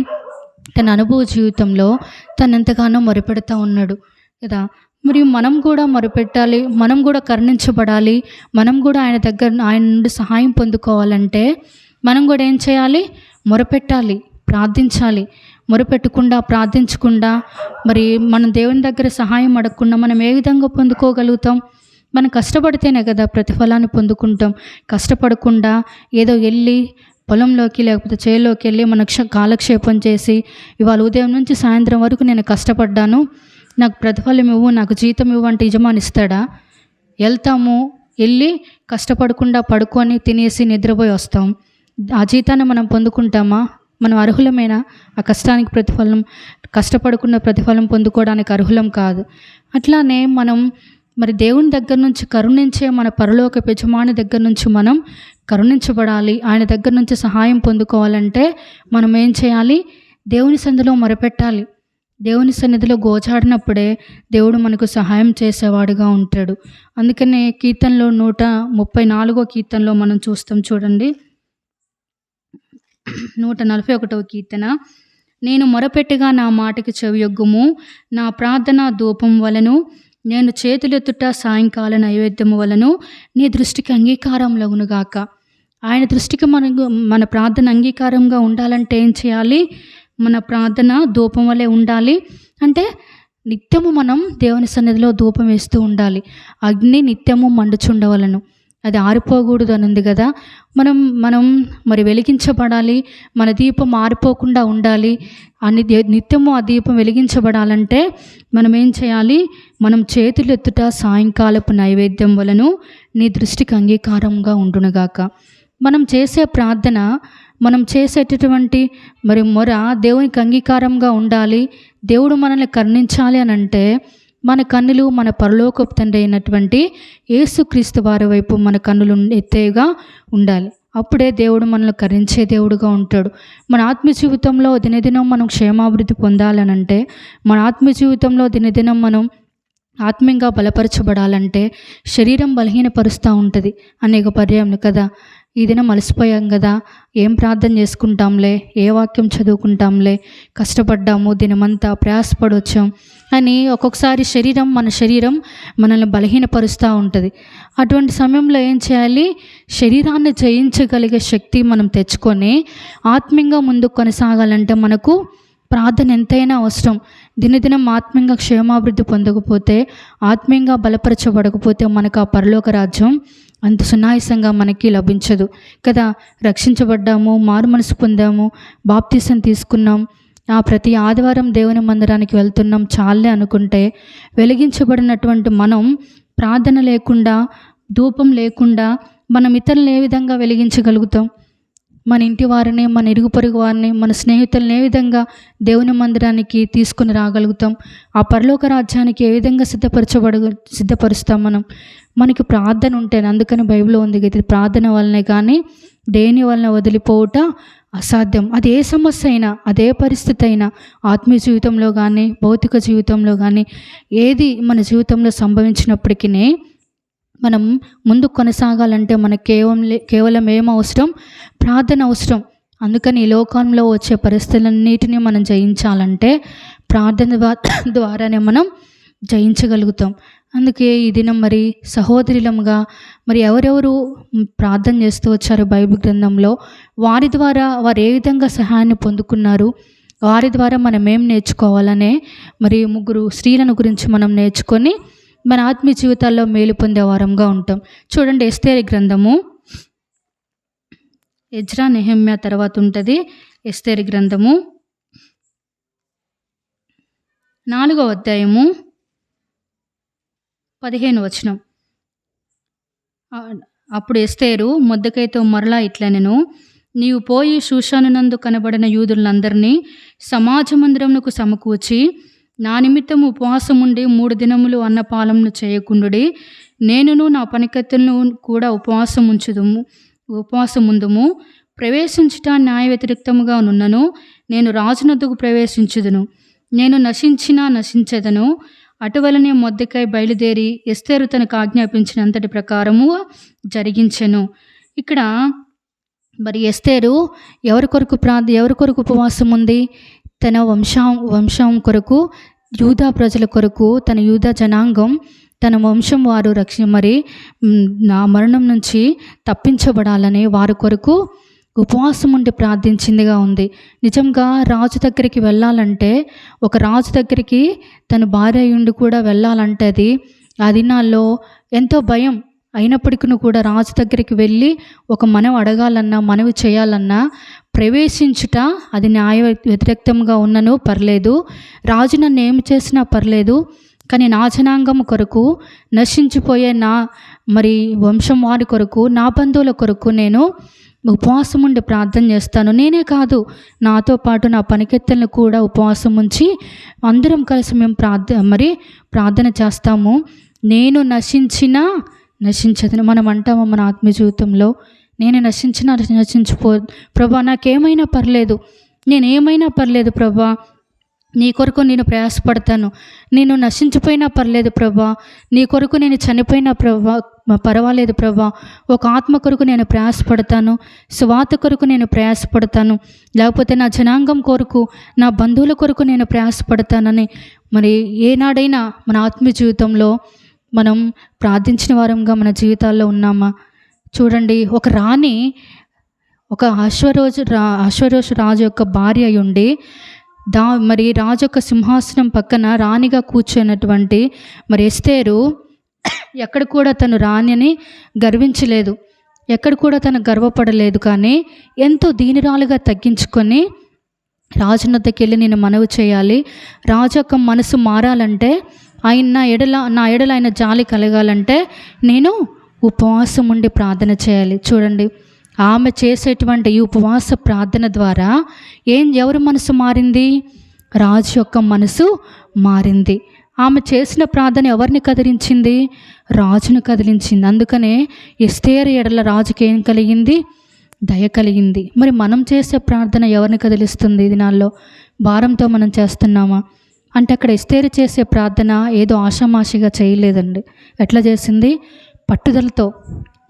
తన అనుభవ జీవితంలో తను ఎంతగానో మొరపెడతా ఉన్నాడు కదా. మరియు మనం కూడా మొరపెట్టాలి, మనం కూడా కరుణించబడాలి, మనం కూడా ఆయన నుండి సహాయం పొందుకోవాలంటే మనం కూడా ఏం చేయాలి? మొరపెట్టాలి, ప్రార్థించాలి. మొరపెట్టకుండా, ప్రార్థించకుండా, మరి మనం దేవుని దగ్గర సహాయం అడగకుండా మనం ఏ విధంగా పొందుకోగలుగుతాం? మనం కష్టపడితేనే కదా ప్రతిఫలాన్ని పొందుకుంటాం. కష్టపడకుండా ఏదో వెళ్ళి పొలంలోకి లేకపోతే చేలోకి వెళ్ళి మన కాలక్షేపం చేసి ఇవాళ ఉదయం నుంచి సాయంత్రం వరకు నేను కష్టపడ్డాను, నాకు ప్రతిఫలం ఇవ్వు, నాకు జీతం ఇవ్వు అంటే యజమాని ఇస్తాడా? వెళ్తాము, వెళ్ళి కష్టపడకుండా పడుకొని తినేసి నిద్రపోయి వస్తాం. ఆ జీతాన్ని మనం పొందుకుంటామా? మనం అర్హులమేనా ఆ కష్టానికి ప్రతిఫలం? కష్టపడకుండా ప్రతిఫలం పొందుకోవడానికి అర్హులం కాదు. అట్లానే మనం మరి దేవుని దగ్గర నుంచి కరుణించే మన పరలోక యజమాని దగ్గర నుంచి మనం కరుణించబడాలి. ఆయన దగ్గర నుంచి సహాయం పొందుకోవాలంటే మనం ఏం చేయాలి? దేవుని సన్నిధిలో మొరపెట్టాలి. దేవుని సన్నిధిలో గోచాడినప్పుడే దేవుడు మనకు సహాయం చేసేవాడుగా ఉంటాడు. అందుకనే కీర్తనలో 134 కీర్తనలో మనం చూస్తాం చూడండి. 141 కీర్తన. నేను మొరపెట్టగా నా మాటకి చెవియొగ్గుము, నా ప్రార్థన ధూపం వలను, నేను చేతులెత్తుట సాయంకాల నైవేద్యము వలను నీ దృష్టికి అంగీకారంలగునుగాక. ఆయన దృష్టికి మన ప్రార్థన అంగీకారంగా ఉండాలంటే ఏం చేయాలి? మన ప్రార్థన ధూపం వలె ఉండాలి. అంటే నిత్యము మనం దేవుని సన్నిధిలో ధూపం వేస్తూ ఉండాలి. అగ్ని నిత్యము మండుచుండవలను, అది ఆరిపోకూడదు అని ఉంది కదా. మనం మరి వెలిగించబడాలి, మన దీపం ఆరిపోకుండా ఉండాలి. అని నిత్యము ఆ దీపం వెలిగించబడాలంటే మనం ఏం చేయాలి? మనం చేతులెత్తుట సాయంకాలపు నైవేద్యం వలను నీ దృష్టికి అంగీకారంగా ఉండునుగాక. మనం చేసే ప్రార్థన, మనం చేసేటటువంటి మరి మొర దేవునికి అంగీకారంగా ఉండాలి. దేవుడు మనల్ని కరుణించాలి అని అంటే మన కన్నులు మన పరలోకపు తండ్రి అయినటువంటి యేసుక్రీస్తు వారి వైపు మన కన్నులు ఎత్తేగా ఉండాలి. అప్పుడే దేవుడు మనల్ని కరుణించే దేవుడుగా ఉంటాడు. మన ఆత్మీయ జీవితంలో దినదినం మనం క్షేమాభివృద్ధి పొందాలనంటే, మన ఆత్మీయ జీవితంలో దినదినం మనం ఆత్మీయంగా బలపరచబడాలంటే శరీరం బలహీనపరుస్తూ ఉంటుంది అనేక పర్యాయం కదా. ఈ దినం అలసిపోయాం కదా, ఏం ప్రార్థన చేసుకుంటాంలే, ఏ వాక్యం చదువుకుంటాంలే, కష్టపడ్డాము, దినమంతా ప్రయాసపడి వచ్చాం అని ఒక్కొక్కసారి మన శరీరం మనల్ని బలహీనపరుస్తూ ఉంటుంది. అటువంటి సమయంలో ఏం చేయాలి? శరీరాన్ని జయించగలిగే శక్తి మనం తెచ్చుకొని ఆత్మీయంగా ముందుకు కొనసాగాలంటే మనకు ప్రార్థన ఎంతైనా అవసరం. దినదినం ఆత్మీయంగా క్షేమాభివృద్ధి పొందకపోతే, ఆత్మీయంగా బలపరచబడకపోతే మనకు ఆ పరలోక రాజ్యం అంత సునాయాసంగా మనకి లభించదు కదా. రక్షించబడ్డాము, మారు మనసు పొందాము, బాప్తిసం తీసుకున్నాం, ప్రతి ఆదివారం దేవుని మందిరానికి వెళ్తున్నాం చాలే అనుకుంటే, వెలిగించబడినటువంటి మనం ప్రార్థన లేకుండా, ధూపం లేకుండా మనం ఇతరులను ఏ విధంగా వెలిగించగలుగుతాం? మన ఇంటి వారిని, మన ఇరుగు పొరుగు వారిని, మన స్నేహితులను ఏ విధంగా దేవుని మందిరానికి తీసుకుని రాగలుగుతాం? ఆ పరలోక రాజ్యానికి ఏ విధంగా సిద్ధపరుస్తాం మనం? మనకి ప్రార్థన ఉంటేనే. అందుకని బైబిల్లో ఉంది కదా, ప్రార్థన వల్లనే కానీ దేని వలన వదిలిపోవుట అసాధ్యం. అది ఏ సమస్య అయినా, అదే పరిస్థితి అయినా, ఆత్మీయ జీవితంలో కానీ భౌతిక జీవితంలో కానీ ఏది మన జీవితంలో సంభవించినప్పటికీ మనం ముందుకు కొనసాగాలంటే మనకు కేవలం ఏం అవసరం? ప్రార్థన అవసరం. అందుకని ఈ లోకంలో వచ్చే పరిస్థితులన్నిటినీ మనం జయించాలంటే ప్రార్థన ద్వారానే మనం జయించగలుగుతాం. అందుకే ఈ దినం మరి సహోదరులముగా మరి ఎవరెవరు ప్రార్థన చేస్తూ వచ్చారు బైబిల్ గ్రంథంలో, వారి ద్వారా వారు ఏ విధంగా సహాయాన్ని పొందుకున్నారు, వారి ద్వారా మనం ఏం నేర్చుకోవాలనే మరి 3 స్త్రీలను గురించి మనం నేర్చుకొని మన ఆత్మీయ జీవితాల్లో మేలు పొందే వారంగా ఉంటాం. చూడండి, ఎస్తేరు గ్రంథము, ఎజ్రా నెహెమ్యా తర్వాత ఉంటుంది ఎస్తేరు గ్రంథము 4వ అధ్యాయము 15వ వచనం. అప్పుడు ఎస్తేరు మొర్దెకైతో మరలా ఇట్లనెను, నీవు పోయి షూషానునందు కనబడిన యూదులందరినీ సమాజ మందిరమునకు సమకూర్చి నా నిమిత్తము ఉపవాసముండి 3 దినములు అన్నపాలమును చేయకుండుడి. నేనును నా పనికత్తెలను కూడా ఉపవాసముందుము. ప్రవేశించుట న్యాయ వ్యతిరేక్తముగా నున్నను నేను రాజునొద్దకు ప్రవేశించుదును. నేను నశించెదను. అటువలనే మొర్దెకై బయలుదేరి ఎస్తేరు తనకు ఆజ్ఞాపించినంతటి ప్రకారము జరిగించెను. ఇక్కడ మరి ఎస్తేరు ఎవరి కొరకు ఉపవాసం ఉంది? తన వంశం కొరకు, యూదా ప్రజల కొరకు, తన యూదా జనాంగం, తన వంశం వారు నా మరణం నుంచి తప్పించబడాలని వారి కొరకు ఉపవాసం ఉండి ప్రార్థించిందిగా ఉంది. నిజంగా రాజు దగ్గరికి వెళ్ళాలంటే, ఒక రాజు దగ్గరికి తన భార్య ఉండి కూడా వెళ్ళాలంటే అది ఆ దినాల్లో ఎంతో భయం. అయినప్పటికీ కూడా రాజు దగ్గరికి వెళ్ళి ఒక మనవి అడగాలన్నా, మనవి చేయాలన్నా, ప్రవేశించుట అది న్యాయ వ్యతిరేక్తంగా ఉన్నను పర్లేదు, రాజు నన్ను ఏమి చేసినా పర్లేదు, కానీ నా జనాంగం కొరకు, నశించిపోయే నా వంశం వారి కొరకు, నా బంధువుల కొరకు నేను ఉపవాసం ఉండి ప్రార్థన చేస్తాను. నేనే కాదు, నాతో పాటు నా పనికెత్తలను కూడా ఉపవాసం ఉంచి అందరం కలిసి మేము ప్రార్థన చేస్తాము. నేను నశించదని మనం అంటాము మన ఆత్మీయ జీవితంలో. నేను నశించిపో ప్రభా, నాకేమైనా పర్లేదు, నేనేమైనా పర్లేదు ప్రభా, నీ కొరకు నేను ప్రయాసపడతాను. నేను నశించిపోయినా పర్లేదు ప్రభా, నీ కొరకు నేను చనిపోయినా పర్వాలేదు ప్రభా, ఒక ఆత్మ కొరకు నేను ప్రయాసపడతాను, సువార్త కొరకు నేను ప్రయాసపడతాను, లేకపోతే నా జనాంగం కొరకు, నా బంధువుల కొరకు నేను ప్రయాసపడతానని ఏనాడైనా మన ఆత్మీయ జీవితంలో మనం ప్రార్థించిన వారంగా మన జీవితాల్లో ఉన్నామా? చూడండి, ఒక రాణి, ఒక అశ్వరోషు రాజు యొక్క భార్య అయి ఉండి రాజు యొక్క సింహాసనం పక్కన రాణిగా కూర్చున్నటువంటి ఎస్తేరు ఎక్కడ కూడా తను రాణి అని గర్వించలేదు, ఎక్కడ కూడా తను గర్వపడలేదు. కానీ ఎంతో దీనురాలుగా తగ్గించుకొని రాజు వద్దకు వెళ్ళి నేను మనవి చేయాలి, రాజు యొక్క మనసు మారాలంటే, నా ఎడల ఆయన జాలి కలగాలంటే నేను ఉపవాసం ఉండి ప్రార్థన చేయాలి. చూడండి, ఆమె చేసేటువంటి ఈ ఉపవాస ప్రార్థన ద్వారా ఎవరి మనసు మారింది? రాజు యొక్క మనసు మారింది. ఆమె చేసిన ప్రార్థన ఎవరిని కదిలించింది? రాజును కదిలించింది. అందుకనే ఎస్తేరు ఎడల రాజుకి ఏం కలిగింది? దయ కలిగింది. మనం చేసే ప్రార్థన ఎవరిని కదిలిస్తుంది? ఈ దినాల్లో భారంతో మనం చేస్తున్నామా? అంటే అక్కడ ఎస్తేరు చేసే ప్రార్థన ఏదో ఆషామాషిగా చేయలేదండి. ఎట్లా చేసింది? పట్టుదలతో,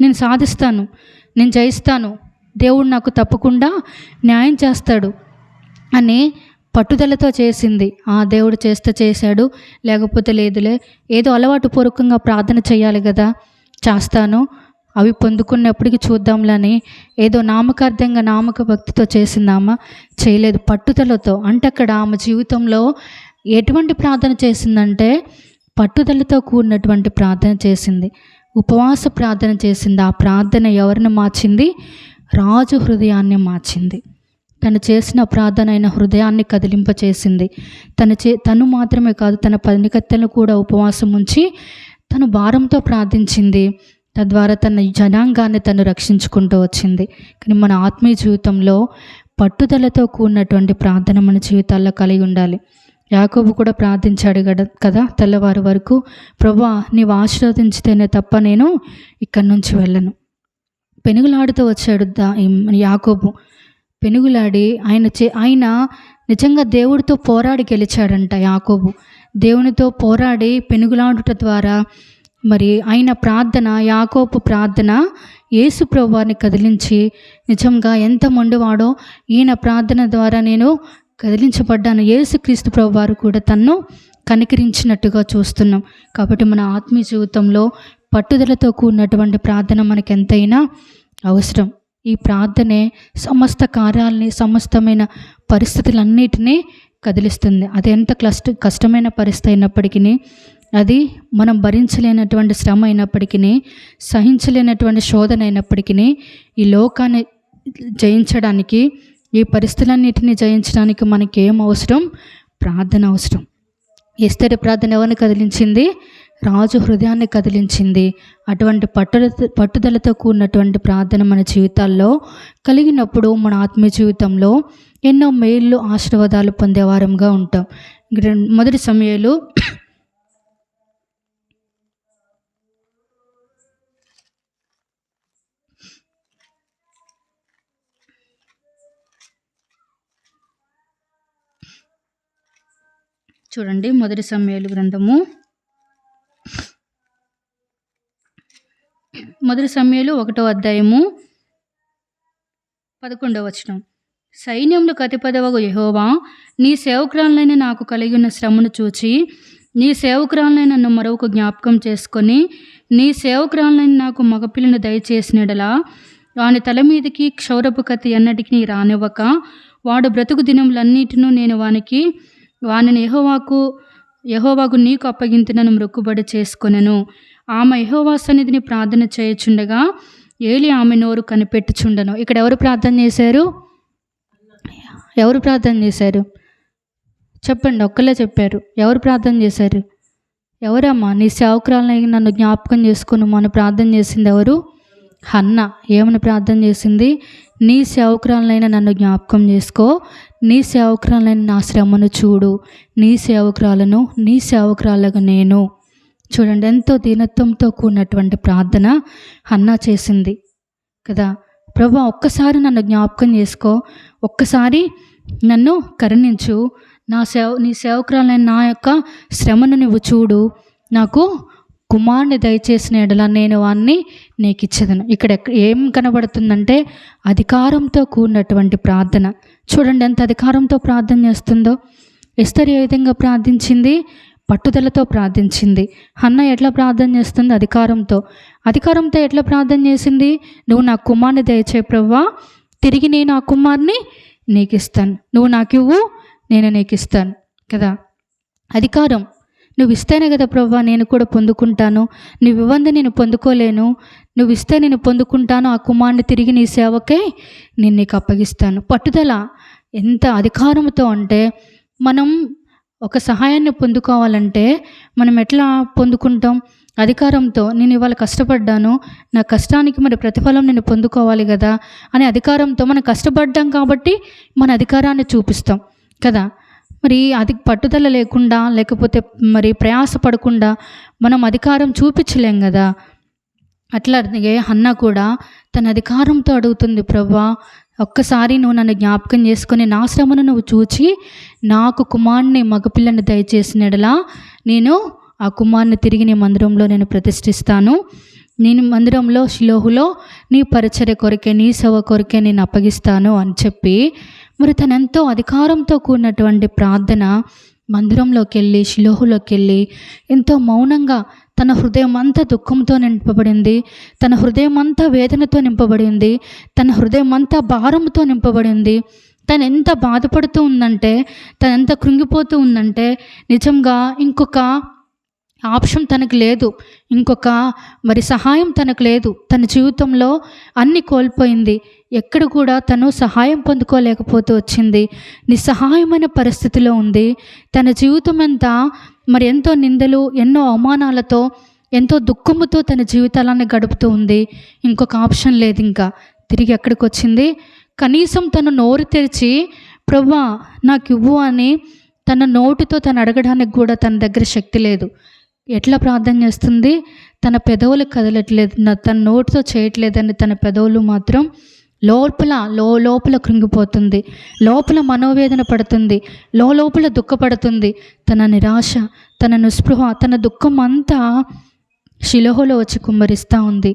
నేను సాధిస్తాను, నేను జయిస్తాను, దేవుడు నాకు తప్పకుండా న్యాయం చేస్తాడు అని పట్టుదలతో చేసింది. దేవుడు చేశాడు, లేకపోతే లేదులే, ఏదో అలవాటు పూర్వకంగా ప్రార్థన చేయాలి కదా, చేస్తాను, అవి పొందుకున్నప్పటికీ చూద్దాంలని ఏదో నామకార్థంగా నామక భక్తితో చేసిందామా? చేయలేదు, పట్టుదలతో. అంటే అక్కడ ఆమె జీవితంలో ఎటువంటి ప్రార్థన చేసిందంటే పట్టుదలతో కూడినటువంటి ప్రార్థన చేసింది, ఉపవాస ప్రార్థన చేసింది. ఆ ప్రార్థన ఎవరిని మార్చింది? రాజు హృదయాన్ని మార్చింది. తను చేసిన ప్రార్థన అయిన హృదయాన్ని కదిలింపచేసింది. తను మాత్రమే కాదు, తన పనికత్తెలను కూడా ఉపవాసం ఉంచి తను భారంతో ప్రార్థించింది. తద్వారా తన జనాంగాన్ని తను రక్షించుకుంటూ వచ్చింది. కానీ మన ఆత్మీయ జీవితంలో పట్టుదలతో కూడినటువంటి ప్రార్థన మన జీవితాల్లో కలిగి ఉండాలి. యాకోబు కూడా ప్రార్థించాడు కదా తెల్లవారు వరకు, ప్రభువా నీవు ఆశీర్వదించితేనే తప్ప నేను ఇక్కడి నుంచి వెళ్ళను. పెనుగులాడుతూ వచ్చాడు యాకోబు. పెనుగులాడి ఆయన నిజంగా దేవుడితో పోరాడి గెలిచాడంట యాకోబు. దేవునితో పోరాడి పెనుగులాడుట ద్వారా ఆయన ప్రార్థన, యాకోబు ప్రార్థన యేసు ప్రభువారిని కదిలించి, నిజంగా ఎంత మొండివాడో ఈయన ప్రార్థన ద్వారా నేను కదిలించబడ్డాను, యేసుక్రీస్తు ప్రభువారు కూడా తన్ను కనికరించినట్టుగా చూస్తున్నాం. కాబట్టి మన ఆత్మీయ జీవితంలో పట్టుదలతో కూడినటువంటి ప్రార్థన మనకు ఎంతైనా అవసరం. ఈ ప్రార్థనే సమస్త కార్యాలని, సమస్తమైన పరిస్థితులన్నిటినీ కదిలిస్తుంది. అది ఎంత కష్టమైన పరిస్థితి అయినప్పటికీ, అది మనం భరించలేనటువంటి శ్రమ అయినప్పటికీ, సహించలేనటువంటి శోధన అయినప్పటికీ, ఈ లోకాన్ని జయించడానికి, ఈ పరిస్థితులన్నిటిని జయించడానికి మనకి ఏం అవసరం? ప్రార్థన అవసరం. ఎస్తేరు ప్రార్థన ఎవరిని కదిలించింది? రాజు హృదయాన్ని కదిలించింది. అటువంటి పట్టుదలతో కూడినటువంటి ప్రార్థన మన జీవితాల్లో కలిగినప్పుడు మన ఆత్మీయ జీవితంలో ఎన్నో మేళ్ళు, ఆశీర్వాదాలు పొందేవారంగా ఉంటాం. మొదటి సమయాలు 1 సమూయేలు 1వ అధ్యాయము 11వ వచనం. సైన్యములకు అధిపతివగు యెహోవా, నీ సేవకురాలైన నాకు కలిగి ఉన్న శ్రమను చూచి నీ సేవకురాలైన నన్ను మరొక జ్ఞాపకం చేసుకొని నీ సేవకురాలైన నాకు మగపిల్లను దయచేసినడలా వాని తల మీదకి క్షౌరపు కత్తి ఎన్నటికి నీ రానివ్వక వాడు బ్రతుకు దినములన్నిటినూ నేను వానిని యెహోవాకు నీకు అప్పగింతునని మొక్కుబడి చేసుకొనెను. ఆమె యెహోవా సన్నిధిని ప్రార్థన చేయుచుండగా ఏలి ఆమె నోరు కనిపెట్టుచుండెను. ఇక్కడ ఎవరు ప్రార్థన చేశారు? చెప్పండి, ఒక్కలే చెప్పారు. ఎవరు ప్రార్థన చేశారు? ఎవరమ్మా? నీ సేవకురాలని నన్ను జ్ఞాపకం చేసుకుని మనం ప్రార్థన చేసింది ఎవరు? హన్న. ఏమని ప్రార్థన చేసింది? నీ సేవకురాలనైనా నన్ను జ్ఞాపకం చేసుకో, నీ సేవకురాలైన నా శ్రమను చూడు, నీ సేవకురాలుగా నేను. చూడండి, ఎంతో దీనత్వంతో కూడినటువంటి ప్రార్థన హన్నా చేసింది కదా. ప్రభువా, ఒక్కసారి నన్ను జ్ఞాపకం చేసుకో, ఒక్కసారి నన్ను కరుణించు, నీ సేవకురాలైన నా యొక్క శ్రమను నువ్వు చూడు, నాకు కుమారుని దయచేసిన ఎడల నేను వాన్ని నీకు ఇచ్చేదను. ఇక్కడ ఏం కనబడుతుందంటే అధికారంతో కూడినటువంటి ప్రార్థన. చూడండి ఎంత అధికారంతో ప్రార్థన చేస్తుందో. ఎస్తరు ఏ విధంగా ప్రార్థించింది? పట్టుదలతో ప్రార్థించింది. హన్న ఎట్లా ప్రార్థన చేస్తుంది? అధికారంతో ఎట్లా ప్రార్థన చేసింది? నువ్వు నా కుమారుని దయచే ప్రభువా, తిరిగి నేను ఆ కుమారుని నీకు ఇస్తాను, నువ్వు నాకు ఇవ్వు, నేను నీకు ఇస్తాను కదా. అధికారం. నువ్వు ఇస్తేనే కదా ప్రభువా నేను కూడా పొందుకుంటాను, నువ్వు ఇవ్వంది నేను పొందుకోలేను, నువ్వు ఇస్తే నేను పొందుకుంటాను, ఆ కుమారుని తిరిగి నీ సేవకే నేను నీకు అప్పగిస్తాను. పట్టుదల ఎంత అధికారంతో అంటే, మనం ఒక సహాయాన్ని పొందుకోవాలంటే మనం ఎట్లా పొందుకుంటాం? అధికారంతో. నేను ఇవాళ కష్టపడ్డాను, నా కష్టానికి మరి ప్రతిఫలం నేను పొందుకోవాలి కదా అని అధికారంతో మనం కష్టపడ్డాం కాబట్టి మన అధికారాన్ని చూపిస్తాం కదా. మరి అది పట్టుదల లేకుండా, లేకపోతే మరి ప్రయాసపడకుండా మనం అధికారం చూపించలేం కదా. అట్లాగే హన్నా కూడా తన అధికారంతో అడుగుతుంది, ప్రభువా ఒక్కసారి నువ్వు నన్ను జ్ఞాపకం చేసుకొని నా శ్రమను నువ్వు చూచి నాకు కుమారుని మగపిల్లని దయచేసినడలా నేను ఆ కుమారుని తిరిగి నీ మందిరంలో నేను ప్రతిష్ఠిస్తాను, నేను మందిరంలో షిలోహులో నీ పరిచర్య కొరకే, నీ సేవ కొరకే నేను అప్పగిస్తాను అని చెప్పి మరి తనెంతో అధికారంతో కూడినటువంటి ప్రార్థన మందిరంలోకి వెళ్ళి, షిలోహులోకి వెళ్ళి ఎంతో మౌనంగా తన హృదయం అంతా దుఃఖంతో నింపబడింది, తన హృదయం అంతా వేదనతో నింపబడింది, తన హృదయం అంతా భారంతో నింపబడింది. తను ఎంత బాధపడుతూ ఉందంటే, తను ఎంత కృంగిపోతూ ఉందంటే, నిజంగా ఇంకొక ఆప్షన్ తనకు లేదు, ఇంకొక మరి సహాయం తనకు లేదు. తన జీవితంలో అన్నీ కోల్పోయింది, ఎక్కడ కూడా తను సహాయం పొందుకోలేకపోతూ వచ్చింది, నిస్సహాయమైన పరిస్థితిలో ఉంది. తన జీవితం అంతా మరి ఎంతో నిందలు, ఎన్నో అవమానాలతో, ఎంతో దుఃఖముతో తన జీవితాలను గడుపుతూ ఉంది. ఇంకొక ఆప్షన్ లేదు. ఇంకా తిరిగి ఎక్కడికి వచ్చింది? కనీసం తను నోరు తెరిచి ప్రభువా నాకు ఇవ్వు అని తన నోటితో తను అడగడానికి కూడా తన దగ్గర శక్తి లేదు. ఎట్లా ప్రార్థన చేస్తుంది? తన పెదవులు కదలట్లేదు, తన నోటితో చేయట్లేదని తన పెదవులు మాత్రం లోపల కృంగిపోతుంది, లోపల మనోవేదన పడుతుంది, లోపల దుఃఖపడుతుంది. తన నిరాశ, తన నిస్పృహ, తన దుఃఖం అంతా షిలోహులో వచ్చి కుమ్మరిస్తూ ఉంది.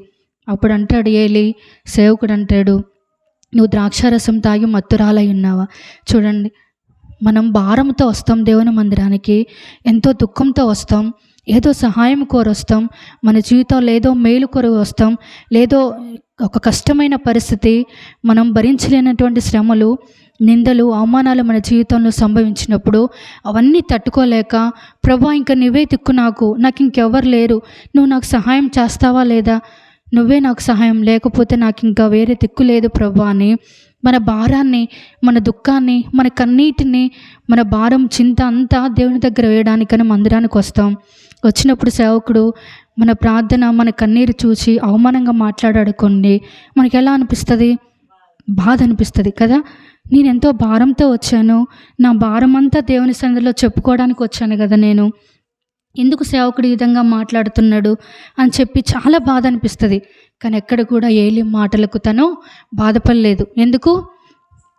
అప్పుడు అంటాడు ఏలి, సేవకుడు అంటాడు, నువ్వు ద్రాక్షారసం తాగి మత్తురాలై ఉన్నావా? చూడండి, మనం భారంతో వస్తాం దేవుని మందిరానికి, ఎంతో దుఃఖంతో వస్తాం, ఏదో సహాయం కోరి వస్తాం, మన జీవితంలో ఏదో మేలు కొరకు వస్తాం, లేదో ఒక కష్టమైన పరిస్థితి, మనం భరించలేనటువంటి శ్రమలు, నిందలు, అవమానాలు మన జీవితంలో సంభవించినప్పుడు అవన్నీ తట్టుకోలేక ప్రభువా ఇంకా నువ్వే దిక్కు, నాకు ఇంకెవ్వరు లేరు, నువ్వు నాకు సహాయం చేస్తావా లేదా, నువ్వే నాకు సహాయం, లేకపోతే నాకు ఇంకా వేరే దిక్కు లేదు ప్రభువా అని మన భారాన్ని, మన దుఃఖాన్ని, మన కన్నీటిని, మన భారం, చింత అంతా దేవుని దగ్గర వేయడానికని మందిరానికి వస్తాం. వచ్చినప్పుడు సేవకుడు మన ప్రార్థన, మన కన్నీరు చూసి అవమానంగా మాట్లాడాడుకోండి, మనకి ఎలా అనిపిస్తుంది? బాధ అనిపిస్తుంది కదా. నేను ఎంతో భారంతో వచ్చాను, నా భారం అంతా దేవుని సన్నిధిలో చెప్పుకోవడానికి వచ్చాను కదా, నేను ఎందుకు సేవకుడు ఈ విధంగా మాట్లాడుతున్నాడు అని చెప్పి చాలా బాధ అనిపిస్తుంది. కానీ ఎక్కడ కూడా ఏలి మాటలకు తను బాధపడలేదు. ఎందుకు?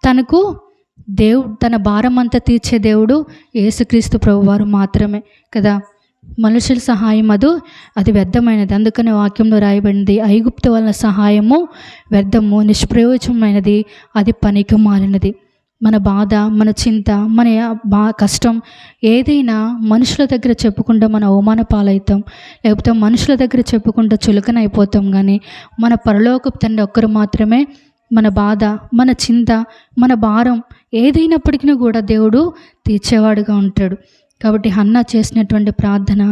తనకు దేవుడు, తన భారం అంతా తీర్చే దేవుడు యేసుక్రీస్తు ప్రభువారు మాత్రమే కదా. మనుషుల సహాయం అది వ్యర్థమైనది. అందుకనే వాక్యంలో రాయబడింది, ఐగుప్తు వలన సహాయము వ్యర్థము, నిష్ప్రయోజనమైనది, అది పనికి మాలినది. మన బాధ, మన చింత, మన కష్టం ఏదైనా మనుషుల దగ్గర చెప్పుకుంటే మన అవమాన పాలవుతాం, లేకపోతే మనుషుల దగ్గర చెప్పుకుంటే చులకన అయిపోతాం. కానీ మన పరలోకపు తండ్రి ఒక్కరు మాత్రమే మన బాధ, మన చింత, మన భారం ఏదైనప్పటికీ కూడా దేవుడు తీర్చేవాడుగా ఉంటాడు. కాబట్టి హన్నా చేసినటువంటి ప్రార్థన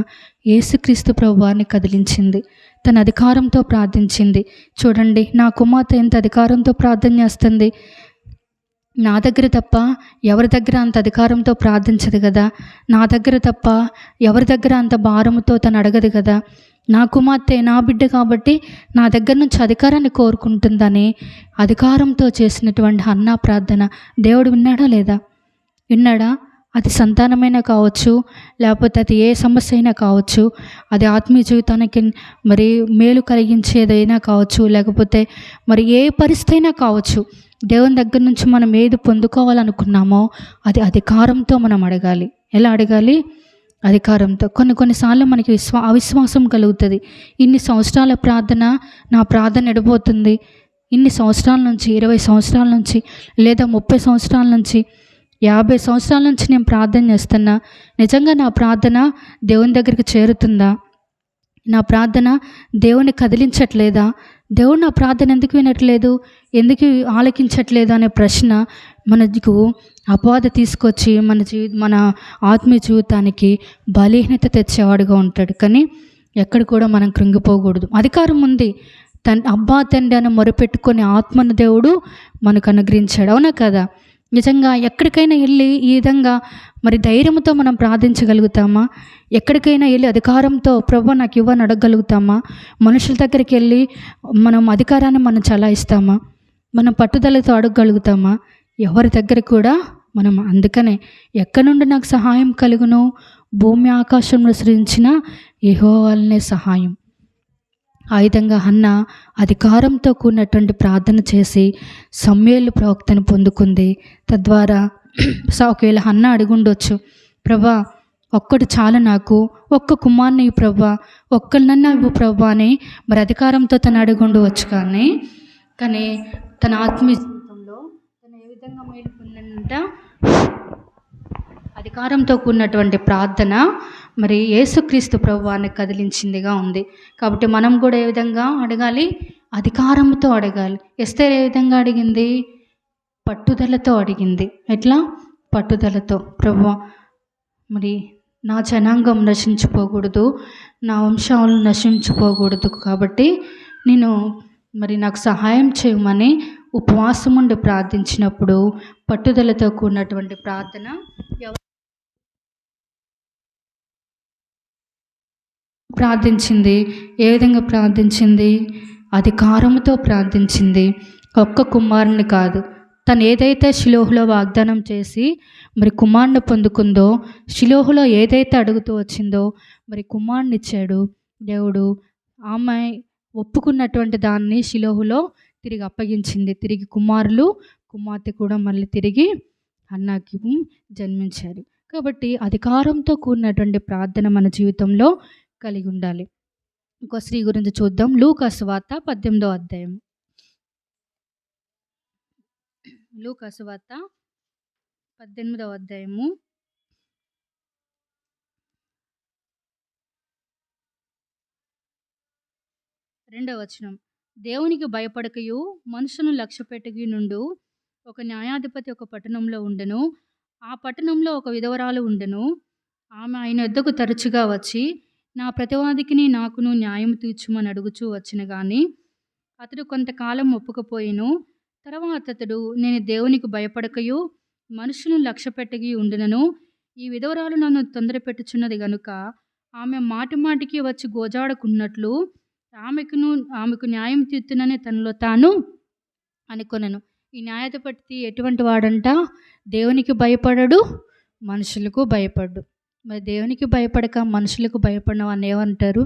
యేసుక్రీస్తు ప్రభువారిని కదిలించింది. తన అధికారంతో ప్రార్థించింది. చూడండి, నా కుమార్తె ఎంత అధికారంతో ప్రార్థన చేస్తుంది. నా దగ్గర తప్ప ఎవరి దగ్గర అంత అధికారంతో ప్రార్థించదు కదా. నా దగ్గర తప్ప ఎవరి దగ్గర అంత భారముతో తను అడగదు కదా. నా కుమార్తె, నా బిడ్డ కాబట్టి నా దగ్గర నుంచి అధికారాన్ని కోరుకుంటుందని అధికారంతో చేసినటువంటి హన్నా ప్రార్థన దేవుడు విన్నాడా లేదా? విన్నాడా? అది సంతానమైనా కావచ్చు, లేకపోతే అది ఏ సమస్య అయినా కావచ్చు, అది ఆత్మీయ జీవితానికి మరి మేలు కలిగించేదైనా కావచ్చు, లేకపోతే మరి ఏ పరిస్థితి అయినా కావచ్చు. దేవుని దగ్గర నుంచి మనం ఏది పొందుకోవాలనుకున్నామో అది అధికారంతో మనం అడగాలి. ఎలా అడగాలి? అధికారంతో. కొన్నిసార్లు మనకి అవిశ్వాసం కలుగుతుంది. ఇన్ని సంవత్సరాల ప్రార్థన, నా ప్రార్థన ఎడిపోతుంది, ఇన్ని సంవత్సరాల నుంచి, 20 సంవత్సరాల నుంచి, లేదా 30 సంవత్సరాల నుంచి, 50 సంవత్సరాల నుంచి నేను ప్రార్థన చేస్తున్నా, నిజంగా నా ప్రార్థన దేవుని దగ్గరికి చేరుతుందా? నా ప్రార్థన దేవుని కదిలించట్లేదా? దేవుడు నా ప్రార్థన ఎందుకు వినట్లేదు, ఎందుకు ఆలకించట్లేదు అనే ప్రశ్న మనకు అపవాద తీసుకొచ్చి మన ఆత్మీయ జీవితానికి బలహీనత తెచ్చేవాడుగా ఉంటాడు. కానీ ఎక్కడ కూడా మనం కృంగిపోకూడదు. అధికారం ఉంది. అబ్బా తండ్రి అని మొరపెట్టుకొని ఆత్మను దేవుడు మనకు అనుగ్రహించాడు. అవునా కదా? నిజంగా ఎక్కడికైనా వెళ్ళి ఈ విధంగా మరి ధైర్యంతో మనం ప్రార్థించగలుగుతామా? ఎక్కడికైనా వెళ్ళి అధికారంతో ప్రభువా నాకు ఇవ్వని అడగగలుగుతామా? మనుషుల దగ్గరికి వెళ్ళి మనం అధికారాన్ని మనం చలాయిస్తామా? మనం పట్టుదలతో అడగగలుగుతామా? ఎవరి దగ్గర కూడా మనం. అందుకనే ఎక్కడి నుండి నాకు సహాయం కలుగును? భూమి ఆకాశంలో సృజించిన యెహోవానే సహాయం. ఆ విధంగా హన్నా అధికారంతో కూడినటువంటి ప్రార్థన చేసి సమూయేలు ప్రవక్తను పొందుకుంది. తద్వారా ఒకవేళ హన్నా అడుగుండొచ్చు, ప్రభా ఒక్కడు చాలు నాకు, ఒక్క కుమార్ని ప్రభా, ఒక్కళ్ళనన్నా ఇవ్వు ప్రభా అని మరి అధికారంతో తను అడుగుండవచ్చు. కానీ తన ఆత్మీయ జీవితంలో తను ఏ విధంగా మేలుకుందంట? అధికారంతో కూడినటువంటి ప్రార్థన మరి యేసుక్రీస్తు ప్రభువాన్ని కదిలించిందిగా ఉంది. కాబట్టి మనం కూడా ఏ విధంగా అడగాలి? అధికారంతో అడగాలి. ఎస్తేర్ ఏ విధంగా అడిగింది? పట్టుదలతో అడిగింది. ఎట్లా? పట్టుదలతో. ప్రభువా మరి నా జనాంగం నశించిపోకూడదు, నా వంశాలు నశించిపోకూడదు, కాబట్టి నాకు సహాయం చేయమని ఉపవాసం ఉండి ప్రార్థించినప్పుడు పట్టుదలతో కూడినటువంటి ప్రార్థన ప్రార్థించింది. ఏ విధంగా ప్రార్థించింది? అధికారంతో ప్రార్థించింది. ఒక్క కుమారుని కాదు, తను ఏదైతే షిలోహులో వాగ్దానం చేసి మరి కుమారుని పొందుకుందో, షిలోహులో ఏదైతే అడుగుతూ వచ్చిందో మరి కుమారుని ఇచ్చాడు దేవుడు. ఆమె ఒప్పుకున్నటువంటి దాన్ని షిలోహులో తిరిగి అప్పగించింది. తిరిగి కుమార్తె కూడా మళ్ళీ తిరిగి హన్నాకి జన్మించారు. కాబట్టి అధికారంతో కూడినటువంటి ప్రార్థన మన జీవితంలో కలిగి ఉండాలి. ఇంకో స్త్రీ గురించి చూద్దాం. లూకా సువార్త 18వ అధ్యాయం. లూకా సువార్త 18వ అధ్యాయము 2వ వచనం. దేవునికి భయపడకయు మనుషులను లక్ష్యపెట్టకయు నుండు ఒక న్యాయాధిపతి ఒక పట్టణంలో ఉండెను. ఆ పట్టణంలో ఒక విధవరాలు ఉండెను. ఆమె ఆయన వద్దకు తరచుగా వచ్చి, నా ప్రతివాదికిని నాకును న్యాయం తీర్చుమని అడుగుచూ వచ్చిన గాని అతడు కొంతకాలం ఒప్పుకపోయిను. తర్వాత అతడు, నేను దేవునికి భయపడకయు మనుషులను లక్ష్యపెట్టగి ఉండినను, ఈ విధవరాలు నన్ను తొందరపెట్టుచున్నది గనుక ఆమె మాటిమాటికి వచ్చి గోజాడుకున్నట్లు ఆమెకు న్యాయం తీర్చునని తనలో తాను అనుకొనెను. ఈ న్యాయాధిపతి ఎటువంటి వాడంట? దేవునికి భయపడడు, మనుషులకు భయపడ్డు. మరి దేవునికి భయపడక మనుషులకు భయపడిన వాడిని ఏమంటారు?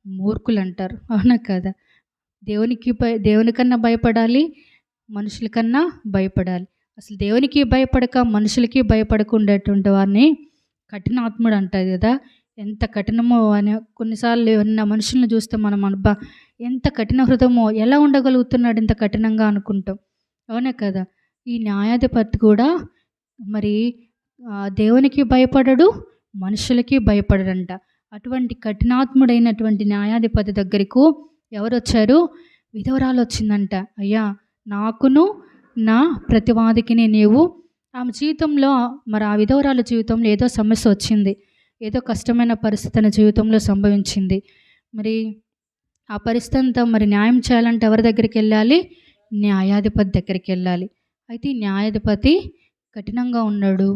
మూర్ఖులు అంటారు. అవునా కదా? దేవునికన్నా భయపడాలి, మనుషులకన్నా భయపడాలి. అసలు దేవునికి భయపడక మనుషులకి భయపడకుండేటువంటి వారిని కఠినాత్ముడు అంటారు కదా. ఎంత కఠినమో అని కొన్నిసార్లు ఉన్న మనుషులను చూస్తే మనం అబ్బా ఎంత కఠిన హృదయమో, ఎలా ఉండగలుగుతున్నాడు ఇంత కఠినంగా అనుకుంటాం. అవునా కదా? ఈ న్యాయాధిపతి కూడా మరి దేవునికి భయపడడు, మనుషులకి భయపడడంట. అటువంటి కఠినాత్ముడైనటువంటి న్యాయాధిపతి దగ్గరకు ఎవరొచ్చారు? విధవరాలొచ్చిందంట. అయ్యా, నాకును నా ప్రతివాదికిని నీవు. ఆమె జీవితంలో మరి ఆ విధవరాల జీవితంలో ఏదో సమస్య వచ్చింది. ఏదో కష్టమైన పరిస్థితి తన జీవితంలో సంభవించింది. మరి ఆ పరిస్థితి అంతా మరి న్యాయం చేయాలంటే ఎవరి దగ్గరికి వెళ్ళాలి? న్యాయాధిపతి దగ్గరికి వెళ్ళాలి. అయితే ఈ న్యాయాధిపతి కఠినంగా ఉన్నాడు.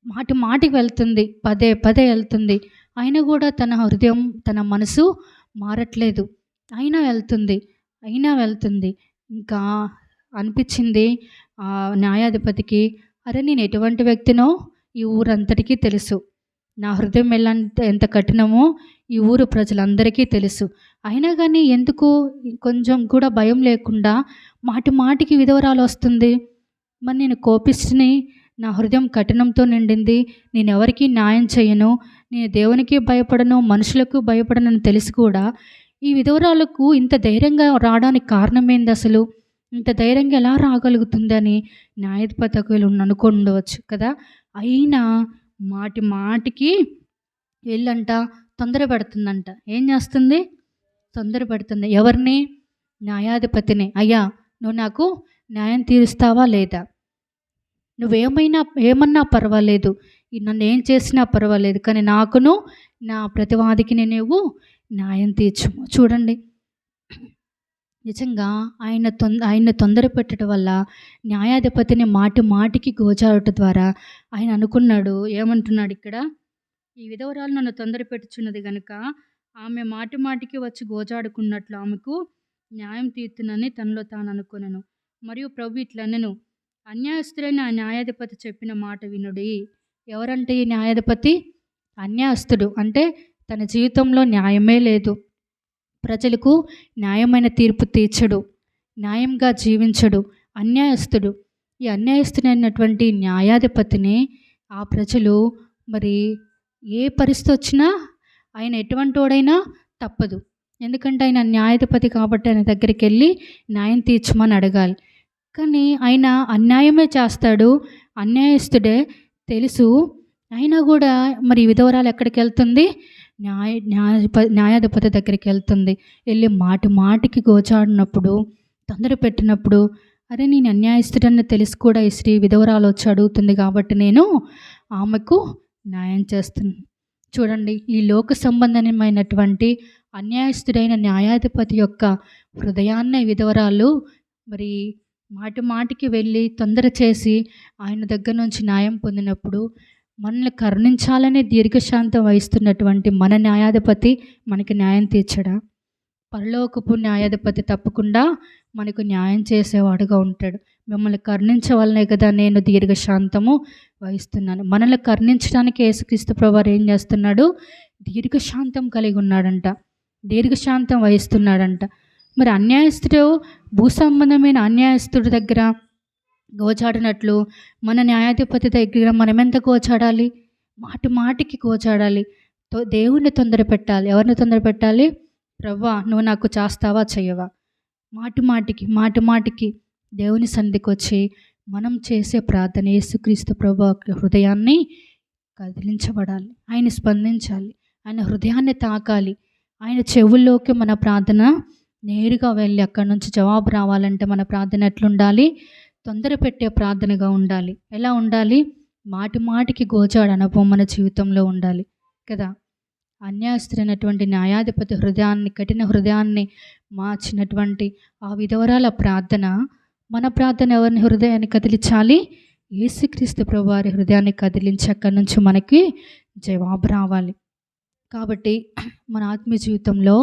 మాటి మాటికి వెళ్తుంది, పదే పదే వెళ్తుంది. అయినా కూడా తన హృదయం, తన మనసు మారట్లేదు. అయినా వెళ్తుంది. ఇంకా అనిపించింది ఆ న్యాయాధిపతికి, అరే నేను ఎటువంటి వ్యక్తినో ఈ ఊరంతటికీ తెలుసు. నా హృదయం ఎంత కఠినమో ఈ ఊరు ప్రజలందరికీ తెలుసు. అయినా కానీ ఎందుకు కొంచెం కూడా భయం లేకుండా మాటి మాటికి విధవరాలు వస్తుంది. మరి నేను కోపిష్టిని, నా హృదయం కఠినంతో నిండింది, నేను ఎవరికీ న్యాయం చేయను, నేను దేవునికి భయపడను, మనుషులకు భయపడనని తెలిసి కూడా ఈ విధవరాలకు ఇంత ధైర్యంగా రావడానికి కారణం ఏంది అసలు? ఇంత ధైర్యంగా ఎలా రాగలుగుతుందని న్యాయాధిపతి ఒకవేళ అనుకుండవచ్చు కదా. అయినా మాటి మాటికి వెళ్ళంట తొందర పెడుతుందంట. ఏం చేస్తుంది? తొందర పెడుతుంది. ఎవరిని? న్యాయాధిపతిని. అయ్యా, నువ్వు నాకు న్యాయం తీరుస్తావా లేదా? ఏమన్నా పర్వాలేదు, నన్ను ఏం చేసినా పర్వాలేదు, కానీ నాకును నా ప్రతివాదికి నువ్వు న్యాయం తీర్చుము. చూడండి, నిజంగా ఆయన తొందర పెట్టడం వల్ల న్యాయాధిపతిని మాటి మాటికి గోచారట ద్వారా ఆయన అనుకున్నాడు. ఏమంటున్నాడు ఇక్కడ? ఈ విధవరాలు నన్ను తొందర పెట్టుచున్నది గనుక ఆమె మాటి మాటికి వచ్చి గోజాడుకున్నట్లు ఆమెకు న్యాయం తీర్చునని తనలో తాను అనుకొనెను. మరియు ప్రభు ఇట్లనెను, అన్యాయస్తుడైన ఆ న్యాయాధిపతి చెప్పిన మాట వినుడి. ఎవరంటే ఈ న్యాయాధిపతి? అన్యాయస్తుడు. అంటే తన జీవితంలో న్యాయమే లేదు, ప్రజలకు న్యాయమైన తీర్పు తీర్చడు, న్యాయంగా జీవించడు, అన్యాయస్తుడు. ఈ అన్యాయస్తుడైనటువంటి న్యాయాధిపతిని ఆ ప్రజలు మరి ఏ పరిస్థితి వచ్చినా ఆయన ఎటువంటి వాడైనా తప్పదు. ఎందుకంటే ఆయన న్యాయాధిపతి కాబట్టి ఆయన దగ్గరికి వెళ్ళి న్యాయం తీర్చమని అడగాలి. కానీ ఆయన అన్యాయమే చేస్తాడు, అన్యాయస్తుడే తెలుసు. అయినా కూడా మరి విధవరాలు ఎక్కడికి వెళ్తుంది? న్యాయాధిపతి దగ్గరికి వెళ్తుంది. వెళ్ళి మాటి మాటికి గోచాడినప్పుడు, తొందర పెట్టినప్పుడు, అరే నేను అన్యాయస్తుడని తెలిసి కూడా ఈ స్త్రీ విధవరాలు వచ్చి అడుగుతుంది కాబట్టి నేను ఆమెకు న్యాయం చేస్తున్నాను. చూడండి, ఈ లోక సంబంధమైనటువంటి అన్యాయస్తుడైన న్యాయాధిపతి యొక్క హృదయాన్నే విధవరాలు మరి మాటి మాటికి వెళ్ళి తొందర చేసి ఆయన దగ్గర నుంచి న్యాయం పొందినప్పుడు, మనల్ని కరుణించాలనే దీర్ఘశాంతం వహిస్తున్నటువంటి మన న్యాయాధిపతి మనకి న్యాయం తీర్చడా? పరలోకపు న్యాయాధిపతి తప్పకుండా మనకు న్యాయం చేసేవాడుగా ఉంటాడు. మిమ్మల్ని కరుణించవలనే కదా నేను దీర్ఘశాంతము వహిస్తున్నాను. మనల్ని కరుణించడానికి యేసుక్రీస్తు ప్రభువారు ఏం చేస్తున్నాడు? దీర్ఘశాంతం కలిగి ఉన్నాడంట, దీర్ఘశాంతం వహిస్తున్నాడంట. మరి అన్యాయస్తుడు, భూసంబంధమైన అన్యాయస్తుడి దగ్గర గోచాడినట్లు మన న్యాయాధిపతి దగ్గర మనం ఎంత గోచాడాలి? మాటి మాటికి గోచాడాలి. దేవుణ్ణి తొందర పెట్టాలి. ఎవరిని తొందర పెట్టాలి? ప్రభువా, నువ్వు నాకు చేస్తావా చెయ్యవా? మాటి మాటికి దేవుని సన్నిధికి వచ్చి మనం చేసే ప్రార్థన యేసుక్రీస్తు ప్రభు హృదయాన్ని కదిలించబడాలి, ఆయన స్పందించాలి, ఆయన హృదయాన్ని తాకాలి. ఆయన చెవుల్లోకి మన ప్రార్థన నేరుగా వెళ్ళి అక్కడి నుంచి జవాబు రావాలంటే మన ప్రార్థన ఎట్లుండాలి? తొందర పెట్టే ప్రార్థనగా ఉండాలి. ఎలా ఉండాలి? మాటి మాటికి గోచాడు అనుభవం మన జీవితంలో ఉండాలి కదా. అన్యాయస్తుడైనటువంటి న్యాయాధిపతి హృదయాన్ని, కఠిన హృదయాన్ని మార్చినటువంటి ఆ విధవరాల ప్రార్థన, మన ప్రార్థన ఎవరిని హృదయాన్ని కదిలించాలి? యేసుక్రీస్తు ప్రభువారి హృదయాన్ని కదిలించి అక్కడి నుంచి మనకి జవాబు రావాలి. కాబట్టి మన ఆత్మీయ జీవితంలో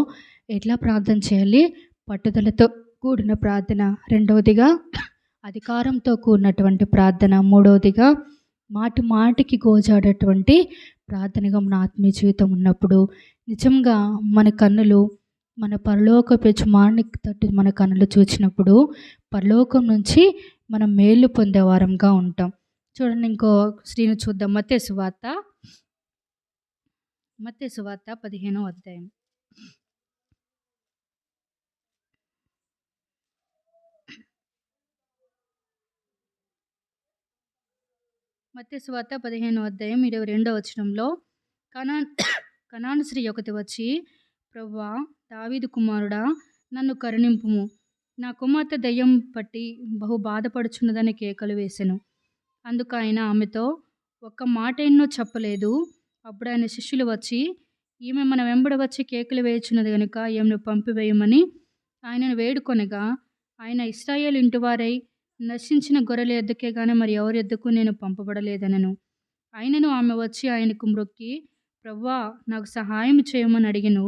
ఎట్లా ప్రార్థన చేయాలి? పట్టుదలతో కూడిన ప్రార్థన. రెండవదిగా అధికారంతో కూడినటువంటి ప్రార్థన. మూడవదిగా మాటి మాటికి గోజాడేటువంటి ప్రార్థనగా మన ఆత్మీయ జీవితం ఉన్నప్పుడు నిజంగా మన కన్నులు మన పరలోకపు యజమాని తట్టు మన కన్నులు చూచినప్పుడు పరలోకం నుంచి మనం మేలు పొందే వారంగా ఉంటాం. చూడండి, ఇంకో స్త్రీని చూద్దాం. మత్తయి సువార్త 15వ అధ్యాయం. మత్తయి సువార్త 15వ అధ్యాయం 22వ వచనంలో కనాన్ కనాను స్త్రీ ఒకటి వచ్చి, ప్రభువా, దావీదు కుమారుడా, నన్ను కరుణింపుము, నా కుమార్తె దయ్యం పట్టి బహు బాధపడుచున్నదని కేకలు వేసెను. అందుకు ఆయన ఆమెతో ఒక్క మాట ఎన్నో చెప్పలేదు. అప్పుడు ఆయన శిష్యులు వచ్చి, ఈమె మన వెంబడి వచ్చి కేకలు వేయుచున్నది గనుక ఈమెను పంపివేయమని ఆయనను వేడుకొనగా, ఆయన ఇశ్రాయేలు ఇంటివారై నశించిన గొర్రెల యొద్దకే గాని మరి ఎవరి యొద్దకు నేను పంపబడలేదనెను. ఆయనను ఆమె వచ్చి ఆయనకు మ్రొక్కి, ప్రభువా, నాకు సహాయం చేయమని అడిగెను.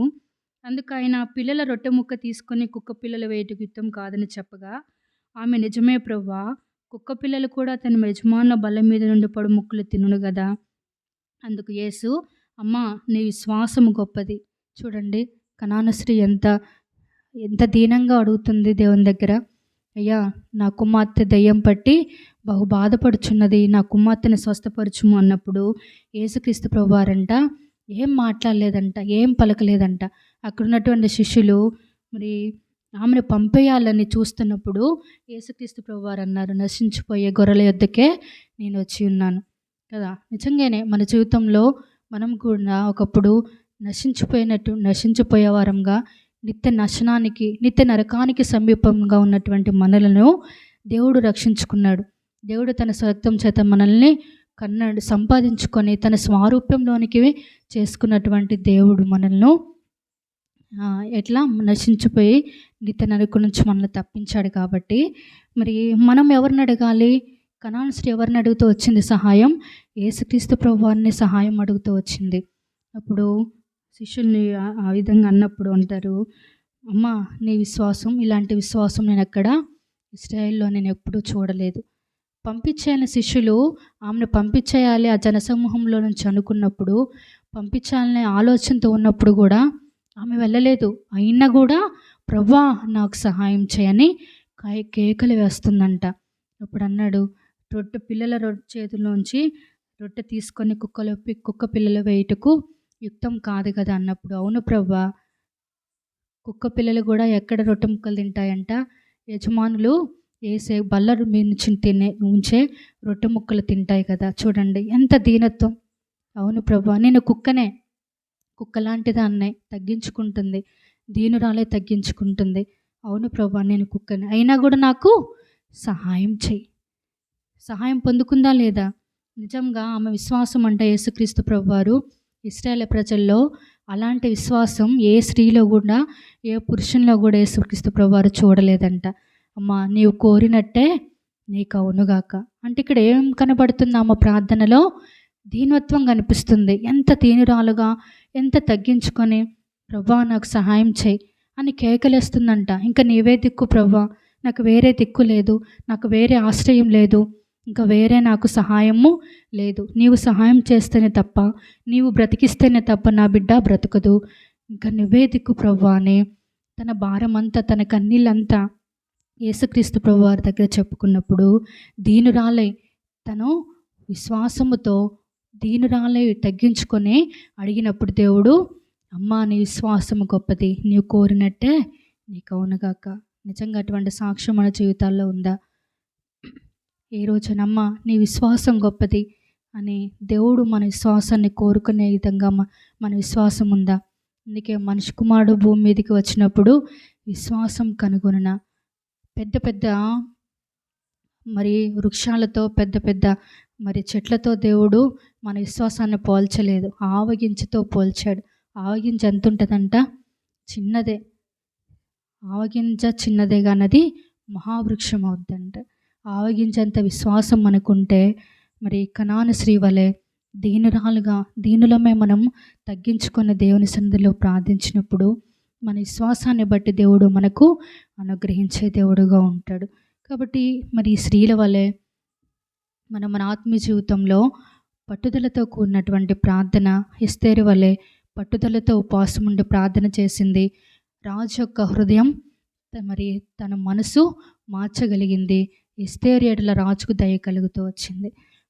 అందుకు ఆయన పిల్లల రొట్టె ముక్క తీసుకొని కుక్క పిల్లల వేయుటకు యుక్తం కాదని చెప్పగా, ఆమె నిజమే ప్రభువా, కుక్క పిల్లలు కూడా తన యజమానుల బల్ల మీద నుండి పడు ముక్కలు తినును గదా. అందుకు యేసు, అమ్మా, నీ విశ్వాసము గొప్పది. చూడండి, కనాను స్త్రీ ఎంత దీనంగా అడుగుతుంది దేవుని దగ్గర. అయ్యా, నా కుమార్తె దయ్యం పట్టి బహు బాధపడుచున్నది, నా కుమార్తెని స్వస్థపరచుము అన్నప్పుడు యేసుక్రీస్తు ప్రభువారంట ఏం మాట్లాడలేదంట, ఏం పలకలేదంట. అక్కడ ఉన్నటువంటి శిష్యులు మరి ఆమెను పంపేయాలని చూస్తున్నప్పుడు యేసుక్రీస్తు ప్రభువారు అన్నారు, నశించిపోయే గొర్రెల యొద్దకే నేను వచ్చి ఉన్నాను కదా. నిజంగానే మన జీవితంలో మనం కూడా ఒకప్పుడు నశించిపోయే వారంగా, నిత్య నరకానికి సమీపంగా ఉన్నటువంటి మనలను దేవుడు రక్షించుకున్నాడు. దేవుడు తన రక్తం చేత మనల్ని కన్నాడు, సంపాదించుకొని తన స్వారూప్యంలోనికి చేసుకున్నటువంటి దేవుడు మనల్ని ఎట్లా నశించిపోయి నిత్య నరకం నుంచి మనల్ని తప్పించాడు. కాబట్టి మరి మనం ఎవరిని అడగాలి? కనాను స్త్రీ ఎవరిని అడుగుతూ వచ్చింది సహాయం? యేసుక్రీస్తు ప్రభువారిని సహాయం అడుగుతూ వచ్చింది. అప్పుడు శిష్యుల్ని ఆ విధంగా అన్నప్పుడు అంటారు, అమ్మ, నీ విశ్వాసం, ఇలాంటి విశ్వాసం నేను ఎక్కడ ఇశ్రాయేల్లో నేను ఎప్పుడూ చూడలేదు. పంపించేయాలని శిష్యులు ఆమెను పంపించేయాలి ఆ జనసమూహంలో నుంచి అనుకున్నప్పుడు, పంపించాలనే ఆలోచనతో ఉన్నప్పుడు కూడా ఆమె వెళ్ళలేదు. అయినా కూడా ప్రభువా, నాకు సహాయం చేయని కేకలు వేస్తుందంట. అప్పుడు అన్నాడు, పిల్లల చేతుల్లోంచి రొట్టె తీసుకొని కుక్క పిల్లలు వేయుటకు యుక్తం కాదు కదా అన్నప్పుడు, అవును ప్రభువా, కుక్క పిల్లలు కూడా ఎక్కడ రొట్టె ముక్కలు తింటాయంట? యజమానులు వేసే బల్ల మీద నుంచి ఉంచే రొట్టె ముక్కలు తింటాయి కదా. చూడండి ఎంత దీనత్వం. అవును ప్రభువా, నేను కుక్కనే, కుక్కలాంటి దాన్నే, తగ్గించుకుంటుంది, దీనురాలే తగ్గించుకుంటుంది. అవును ప్రభువా, నేను కుక్కనే, అయినా కూడా నాకు సహాయం చెయ్యి. సహాయం పొందుకుందా లేదా? నిజంగా ఆమె విశ్వాసం అంటే యేసుక్రీస్తు ప్రభువారు ఇశ్రాయేలు ప్రజల్లో అలాంటి విశ్వాసం ఏ స్త్రీలో కూడా, ఏ పురుషునిలో కూడా యేసుక్రీస్తు ప్రభువారు చూడలేదంట. అమ్మా, నీవు కోరినట్టే నీకు అవునుగాక అంటే ఇక్కడ ఏం కనబడుతుంది? ఆమె ప్రార్థనలో దీనత్వం కనిపిస్తుంది. ఎంత దీనురాలుగా, ఎంత తగ్గించుకొని, ప్రభువా, నాకు సహాయం చేయి అని కేకలేస్తుందంట. ఇంకా నీవే దిక్కు ప్రభువా, నాకు వేరే దిక్కు లేదు, నాకు వేరే ఆశ్రయం లేదు, ఇంకా వేరే నాకు సహాయము లేదు. నీవు సహాయం చేస్తేనే తప్ప, నీవు బ్రతికిస్తేనే తప్ప నా బిడ్డ బ్రతకదు, ఇంకా నువ్వే దిక్కు ప్రభువా అని తన భారమంతా, తన కన్నీళ్ళంతా యేసుక్రీస్తు ప్రభువారి దగ్గర చెప్పుకున్నప్పుడు, దీనురాలై, తను విశ్వాసముతో దీనురాలై తగ్గించుకొని అడిగినప్పుడు దేవుడు, అమ్మా, నీ విశ్వాసము గొప్పది, నీవు కోరినట్టే నీకు అవునుగాక. నిజంగా అటువంటి సాక్ష్యం మన జీవితాల్లో ఉందా? ఏ రోజునమ్మా నీ విశ్వాసం గొప్పది అని దేవుడు మన విశ్వాసాన్ని కోరుకునే విధంగా మన విశ్వాసం ఉందా? అందుకే మనిషి కుమారుడు భూమి మీదకి వచ్చినప్పుడు విశ్వాసం కనుగొన పెద్ద పెద్ద మరి వృక్షాలతో, పెద్ద పెద్ద మరి చెట్లతో దేవుడు మన విశ్వాసాన్ని పోల్చలేదు, ఆవగింజతో పోల్చాడు. ఆవగింజ ఎంత ఉంటుందంట? చిన్నదే. ఆవగింజ చిన్నదే కానది మహావృక్షం అవుతుందంట. ఆవగింజంత విశ్వాసం మనకుంటే మరి కనాను స్త్రీ వలె దీనులమే మనం తగ్గించుకున్న దేవుని సన్నిధిలో ప్రార్థించినప్పుడు మన విశ్వాసాన్ని బట్టి దేవుడు మనకు అనుగ్రహించే దేవుడుగా ఉంటాడు. కాబట్టి మరి ఈ స్త్రీల వలె మన ఆత్మీయ జీవితంలో పట్టుదలతో కూడినటువంటి ప్రార్థన, ఎస్తేరు వలె పట్టుదలతో ఉపవాసం ఉండి ప్రార్థన చేసింది. రాజు యొక్క హృదయం మరి తన మనసు మార్చగలిగింది. ఎస్తేరు ఎడల రాజుకు దయ కలుగుతూ వచ్చింది.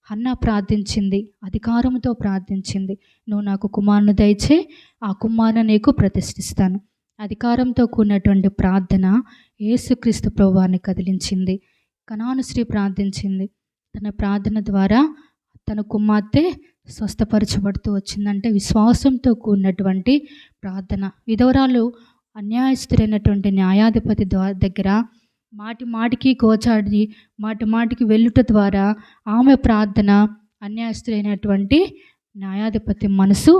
హన్నా ప్రార్థించింది, అధికారంతో ప్రార్థించింది. నువ్వు నాకు కుమారుని దయచే, ఆ కుమారుని నీకు ప్రతిష్ఠిస్తాను. అధికారంతో కూడినటువంటి ప్రార్థన యేసుక్రీస్తు ప్రభువారిని కదిలించింది. కనాను స్త్రీ ప్రార్థించింది. తన ప్రార్థన ద్వారా తన కుమార్తె స్వస్థపరచబడుతూ వచ్చిందంటే విశ్వాసంతో కూడినటువంటి ప్రార్థన. విధవరాలు అన్యాయస్తుడైనటువంటి న్యాయాధిపతి దగ్గర మాటి మాటికి గోచాడి మాటి మాటికి వెళ్ళుట ద్వారా ఆమె ప్రార్థన అన్యాయస్తుడైనటువంటి న్యాయాధిపతి మనసు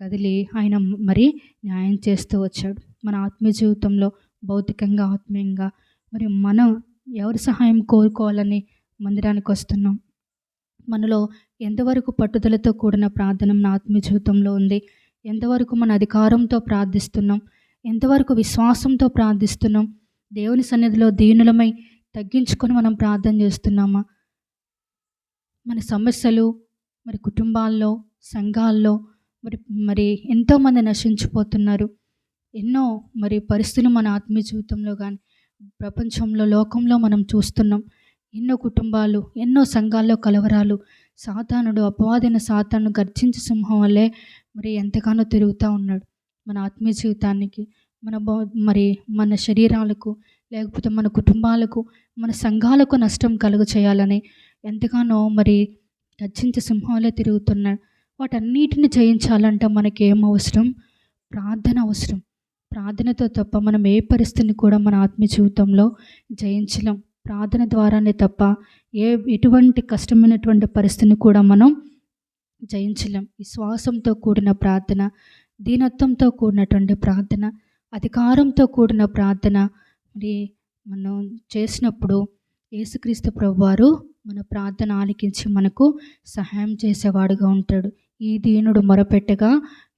కదిలి ఆయన మరి న్యాయం చేస్తూ వచ్చాడు. మన ఆత్మీయ జీవితంలో భౌతికంగా ఆత్మీయంగా మరి మనం ఎవరి సహాయం కోరుకోవాలని మందిరానికి వస్తున్నాం? మనలో ఎంతవరకు పట్టుదలతో కూడిన ప్రార్థన మన ఆత్మీయ జీవితంలో ఉంది? ఎంతవరకు మన అధికారంతో ప్రార్థిస్తున్నాం? ఎంతవరకు విశ్వాసంతో ప్రార్థిస్తున్నాం? దేవుని సన్నిధిలో దీనులమై తగ్గించుకొని మనం ప్రార్థన చేస్తున్నామా? మన సమస్యలు మరి కుటుంబాల్లో, సంఘాల్లో మరి మరి ఎంతోమంది నశించిపోతున్నారు. ఎన్నో మరి పరిస్థితులు మన ఆత్మీయ జీవితంలో కానీ ప్రపంచంలో, లోకంలో మనం చూస్తున్నాం. ఎన్నో కుటుంబాలు, ఎన్నో సంఘాల్లో కలవరాలు. సాతానుడు, అపవాదైన సాతాను గర్జించే సింహం వల్లే మరి ఎంతగానో తిరుగుతూ ఉన్నాడు. మన ఆత్మీయ జీవితానికి, మరి మన శరీరాలకు, లేకపోతే మన కుటుంబాలకు, మన సంఘాలకు నష్టం కలుగ చేయాలని ఎంతగానో మరి గర్జించే సింహం వల్లే తిరుగుతున్నాడు. వాటన్నిటిని జయించాలంటే మనకేం అవసరం? ప్రార్థన అవసరం. ప్రార్థనతో తప్ప మనం ఏ పరిస్థితిని కూడా మన ఆత్మీయ జీవితంలో జయించలేం. ప్రార్థన ద్వారానే తప్ప ఎటువంటి కష్టమైనటువంటి పరిస్థితిని కూడా మనం జయించలేం. విశ్వాసంతో కూడిన ప్రార్థన, దీనత్వంతో కూడినటువంటి ప్రార్థన, అధికారంతో కూడిన ప్రార్థన మరి మనం చేసినప్పుడు యేసుక్రీస్తు ప్రభువారు మన ప్రార్థన ఆలకించి మనకు సహాయం చేసేవాడుగా ఉంటాడు. ఈ దీనుడు మొరపెట్టగా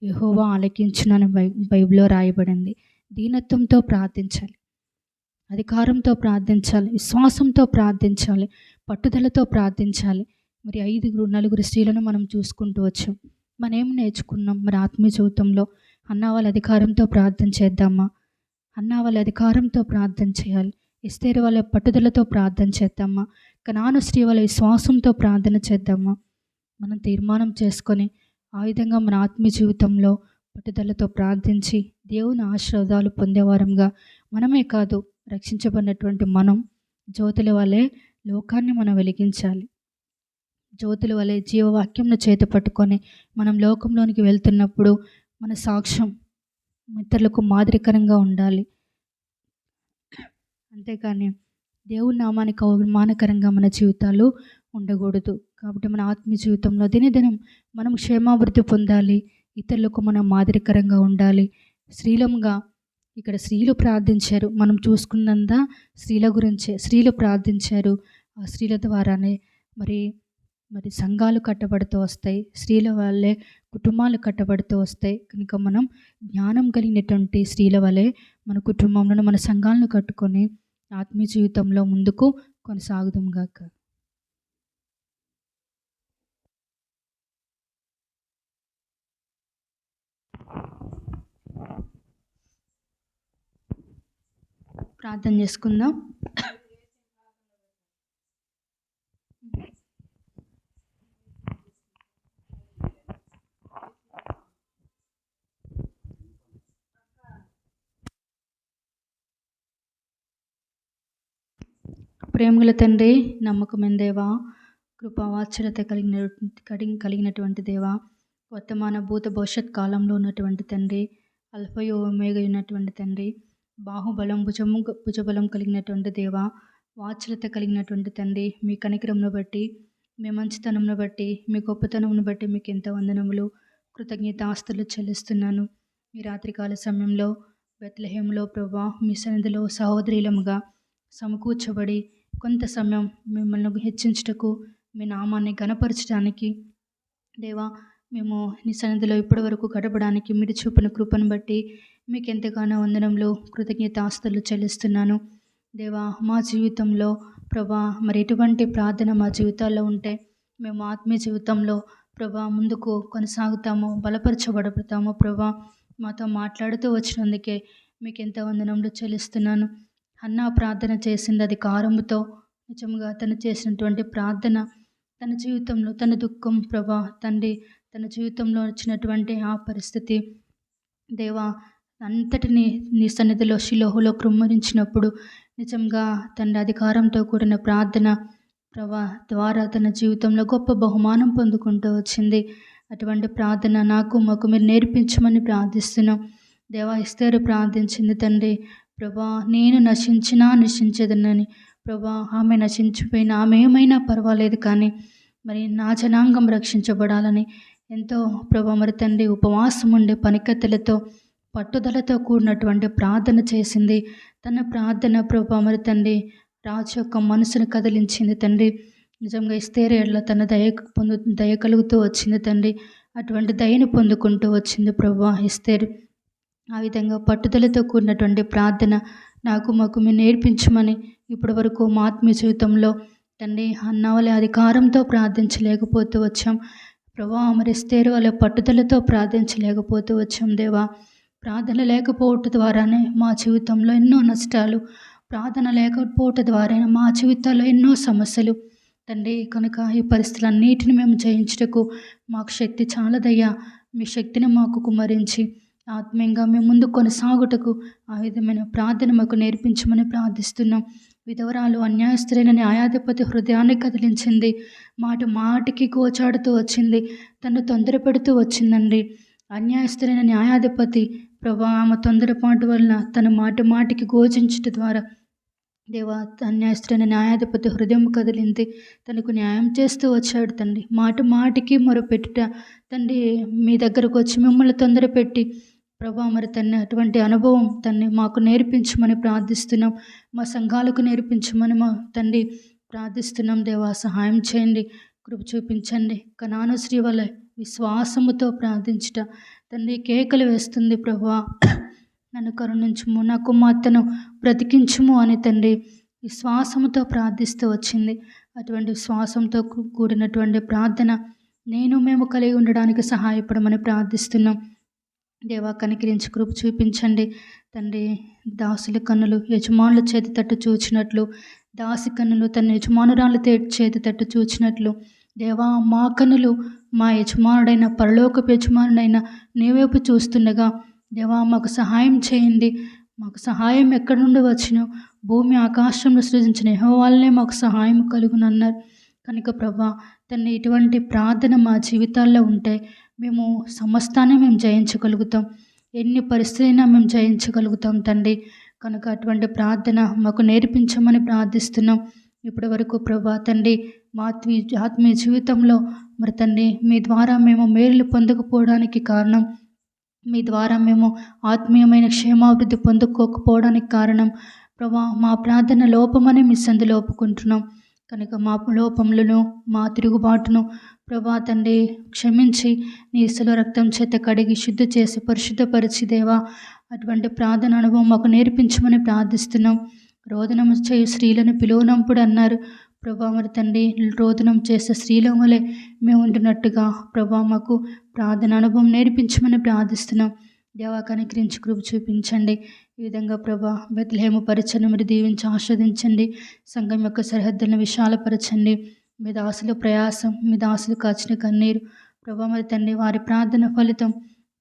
యెహోవా ఆలకించునని బైబిల్లో రాయబడింది. దీనత్వంతో ప్రార్థించాలి, అధికారంతో ప్రార్థించాలి, విశ్వాసంతో ప్రార్థించాలి, పట్టుదలతో ప్రార్థించాలి. మరి 5-4 స్త్రీలను మనం చూసుకుంటూ వచ్చాం. మనం ఏం నేర్చుకున్నాం? మరి ఆత్మీయ జీవితంలో అన్నా వాళ్ళ అధికారంతో ప్రార్థన చేద్దామా? అన్నా వాళ్ళ అధికారంతో ప్రార్థన చేయాలి. ఎస్తేరు వాళ్ళ పట్టుదలతో ప్రార్థన చేద్దామా? కనాను స్త్రీ వాళ్ళ విశ్వాసంతో ప్రార్థన చేద్దామా? మనం తీర్మానం చేసుకొని ఆ విధంగా మన ఆత్మీయ జీవితంలో పట్టుదలతో ప్రార్థించి దేవుని ఆశీర్వాదాలు పొందేవారంగా మనమే కాదు, రక్షించబడినటువంటి మనం జ్యోతుల వలె లోకాన్ని మనం వెలిగించాలి. జ్యోతుల వలె జీవవాక్యంను చేత పట్టుకొని మనం లోకంలోనికి వెళ్తున్నప్పుడు మన సాక్ష్యం ఇతరులకు మాదిరికరంగా ఉండాలి. అంతేకాని దేవుని నామానికి అవమానకరంగా మన జీవితాలు ఉండకూడదు. కాబట్టి మన ఆత్మీయ జీవితంలో దినదినం మనం క్షేమాభివృద్ధి పొందాలి. ఇతరులకు మనం మాదిరికరంగా ఉండాలి. స్త్రీలంగా ఇక్కడ స్త్రీలు ప్రార్థించారు. మనం చూసుకున్నంత స్త్రీల గురించే స్త్రీలు ప్రార్థించారు. ఆ స్త్రీల ద్వారానే మరి సంఘాలు కట్టబడుతూ వస్తాయి. స్త్రీల వల్లే కుటుంబాలు కట్టబడుతూ వస్తాయి. కనుక మనం జ్ఞానం కలిగినటువంటి స్త్రీల వలె మన కుటుంబంలో మన సంఘాలను కట్టుకొని ఆత్మీయ జీవితంలో ముందుకు కొనసాగుదాం గాక. ప్రార్థన చేసుకుందాం. ప్రేమగల తండ్రి, నమ్మకమైన దేవా, కృపావాత్సల్యత కలిగినటువంటి దేవా, వర్తమాన భూత భవిష్యత్ కాలంలో ఉన్నటువంటి తండ్రి, అల్ఫయో ఒమేగా ఉన్నటువంటి తండ్రి, బాహుబలం భుజబలం కలిగినటువంటి దేవా, వాత్సల్యత కలిగినటువంటి తండ్రి, మీ కనికరంను బట్టి, మీ మంచితనంను బట్టి, మీ గొప్పతనంను బట్టి మీకు ఎంతో వందనములు, కృతజ్ఞతాస్తులు చెల్లిస్తున్నాను. ఈ రాత్రికాల సమయంలో బెత్లెహేములో ప్రభువా మీ సన్నిధిలో సహోదరులముగా సమకూర్చబడి కొంత సమయం మిమ్మల్ని హెచ్చించుటకు, మీ నామాన్ని ఘనపరచడానికి దేవా, మేము నీ సన్నిధిలో ఇప్పటి వరకు గడపడానికి మీరు చూపిన కృపను బట్టి మీకు ఎంతగానో వందనంలో కృతజ్ఞతాస్తులు చెల్లిస్తున్నాను. దేవా, మా జీవితంలో ప్రభా మరి ఎటువంటి ప్రార్థన మా జీవితాల్లో ఉంటే మేము ఆత్మీయ జీవితంలో ప్రభా ముందుకు కొనసాగుతామో, బలపరచబడతామో ప్రభా, మాతో మాట్లాడుతూ వచ్చినందుకే మీకు ఎంత వందనంలో చెల్లిస్తున్నాను. అన్నా ప్రార్థన చేసింది అధికారముతో. నిజంగా తను చేసినటువంటి ప్రార్థన తన జీవితంలో తన దుఃఖం ప్రభా తండ్రి, తన జీవితంలో వచ్చినటువంటి ఆ పరిస్థితి దేవా అంతటిని నీ సన్నిధిలో షిలోహులో కృమ్మరించినప్పుడు నిజంగా తండ్రి అధికారంతో కూడిన ప్రార్థన ప్రభా ద్వారా తన జీవితంలో గొప్ప బహుమానం పొందుకుంటూ వచ్చింది. అటువంటి ప్రార్థన నాకు మాకు మీరు నేర్పించమని ప్రార్థిస్తున్నాం. దేవా ఎస్తేరు ప్రార్థించింది తండ్రి, ప్రభా నేను నశించినా నశించదనని. ప్రభా ఆమె నశించిపోయినా ఆమె ఏమైనా పర్వాలేదు, కానీ మరి నా జనాంగం రక్షించబడాలని ఎంతో ప్రభా మరి తండ్రి ఉపవాసం ఉండే పనికత్తెలతో పట్టుదలతో కూడినటువంటి ప్రార్థన చేసింది. తన ప్రార్థన ప్రభా మరి తండ్రి రాజు యొక్క మనసును కదిలించింది తండ్రి. నిజంగా ఎస్తేరు ఎడల తన దయ కలుగుతూ వచ్చింది తండ్రి. అటువంటి దయను పొందుకుంటూ వచ్చింది ప్రభా ఎస్తేరు. ఆ విధంగా పట్టుదలతో కూడినటువంటి ప్రార్థన నాకు మాకు మీరు నేర్పించమని ఇప్పటి వరకు మా ఆత్మీయ జీవితంలో తండ్రి అన్నవలే అధికారంతో ప్రార్థించలేకపోతూ వచ్చాం ప్రభా. మరి ఎస్తేరు వాళ్ళ పట్టుదలతో ప్రార్థించలేకపోతూ వచ్చాం దేవా. ప్రార్థన లేకపోవటం ద్వారానే మా జీవితంలో ఎన్నో నష్టాలు, ప్రార్థన లేకపోవటం ద్వారా మా జీవితాల్లో ఎన్నో సమస్యలు తండ్రి. కనుక ఈ పరిస్థితులన్నిటిని మేము జయించుటకు మాకు శక్తి చాలదయ్యా. మీ శక్తిని మాకు కుమ్మరించి ఆత్మీయంగా మేము ముందు కొనసాగుటకు ఆ విధమైన ప్రార్థన మాకు నేర్పించమని ప్రార్థిస్తున్నాం. విధవరాలు అన్యాయస్తులైన న్యాయాధిపతి హృదయాన్ని కదిలించింది. మాటికి గోచాడుతూ వచ్చింది, తను తొందరపెడుతూ వచ్చిందండి. అన్యాయస్తులైన న్యాయాధిపతి ప్రభా ఆమె తొందరపాటు వలన తన మాటికి గోచించట ద్వారా దేవా అన్యాయస్తులైన న్యాయాధిపతి హృదయం కదిలింది. తనకు న్యాయం చేస్తూ వచ్చాడు తండ్రి. మాటికి మొరపెట్టుట తండ్రి, మీ దగ్గరకు వచ్చి మిమ్మల్ని తొందరపెట్టి ప్రభా మరి తన్ని అటువంటి అనుభవం తన్ని మాకు నేర్పించమని ప్రార్థిస్తున్నాం. మా సంఘాలకు నేర్పించమని మా తండ్రి ప్రార్థిస్తున్నాం. దేవా సహాయం చేయండి, కృప చూపించండి. కనాను శ్రీ వల్ల విశ్వాసముతో ప్రార్థించుట తండ్రి కేకలు వేస్తుంది ప్రభా. నన్ను కరుణించుము, నా కుమార్తెను బ్రతికించుము అని తండ్రి విశ్వాసముతో ప్రార్థిస్తూ వచ్చింది. అటువంటి విశ్వాసంతో కూడినటువంటి ప్రార్థన మేము కలిగి ఉండడానికి సహాయపడమని ప్రార్థిస్తున్నాం. దేవా కనికరించి కృప చూపించండి తండ్రి. దాసుల కన్నులు యజమానుల చేతి తట్టు చూచినట్లు, దాసి కన్నులు తన యజమానురాల చేతి తట్టు చూచినట్లు దేవా మా కన్నులు మా యజమానుడైన పరలోకపు యజమానుడైన నీ వైపు చూస్తుండగా దేవా మాకు సహాయం చేయండి. మాకు సహాయం ఎక్కడి నుండి వచ్చినో భూమి ఆకాశంలో సృజించిన యెహోవానే మాకు సహాయం కలుగునన్నారు. కనుక ప్రభా తన ఇటువంటి ప్రార్థన మా జీవితాల్లో ఉంటే మేము సమస్తాన్ని మేము జయించగలుగుతాం. ఎన్ని పరిస్థితులైనా మేము జయించగలుగుతాం తండ్రి. కనుక అటువంటి ప్రార్థన మాకు నేర్పించమని ప్రార్థిస్తున్నాం. ఇప్పటి వరకు ప్రభా తండ్రి మా ఆత్మీయ జీవితంలో మరి తండ్రి మీ ద్వారా మేము మేలు పొందకపోవడానికి కారణం, మీ ద్వారా మేము ఆత్మీయమైన క్షేమాభివృద్ధి పొందుకోకపోవడానికి కారణం ప్రభా మా ప్రార్థన లోపమని మీ సందులో ఒప్పుకుంటున్నాం. కనుక మా లోపములను మా తిరుగుబాటును ప్రభా తండ్రి క్షమించి నీ శిలువ రక్తం చేత కడిగి శుద్ధి చేసి పరిశుద్ధపరిచి దేవా అటువంటి ప్రార్థన అనుభవం మాకు నేర్పించమని ప్రార్థిస్తున్నాం. రోదనం చేయు స్త్రీలను పిలువనంపుడు అన్నారు ప్రభా. మరి తండ్రి రోదనం చేసే స్త్రీల వలె మేము ఉంటున్నట్టుగా ప్రభా మాకు ప్రార్థన అనుభవం నేర్పించమని ప్రార్థిస్తున్నాం. దేవా కనికరించి కృప చూపించండి. ఈ విధంగా ప్రభా బెత్లెహేము పరిచయం మీరు దీవించి ఆస్వాదించండి. సంఘం యొక్క సరిహద్దులను విశాలపరచండి. మీ దాసుల ప్రయాసం, మీ దాసులు కాచిన కన్నీరు ప్రభా మరి తండ్రి వారి ప్రార్థన ఫలితం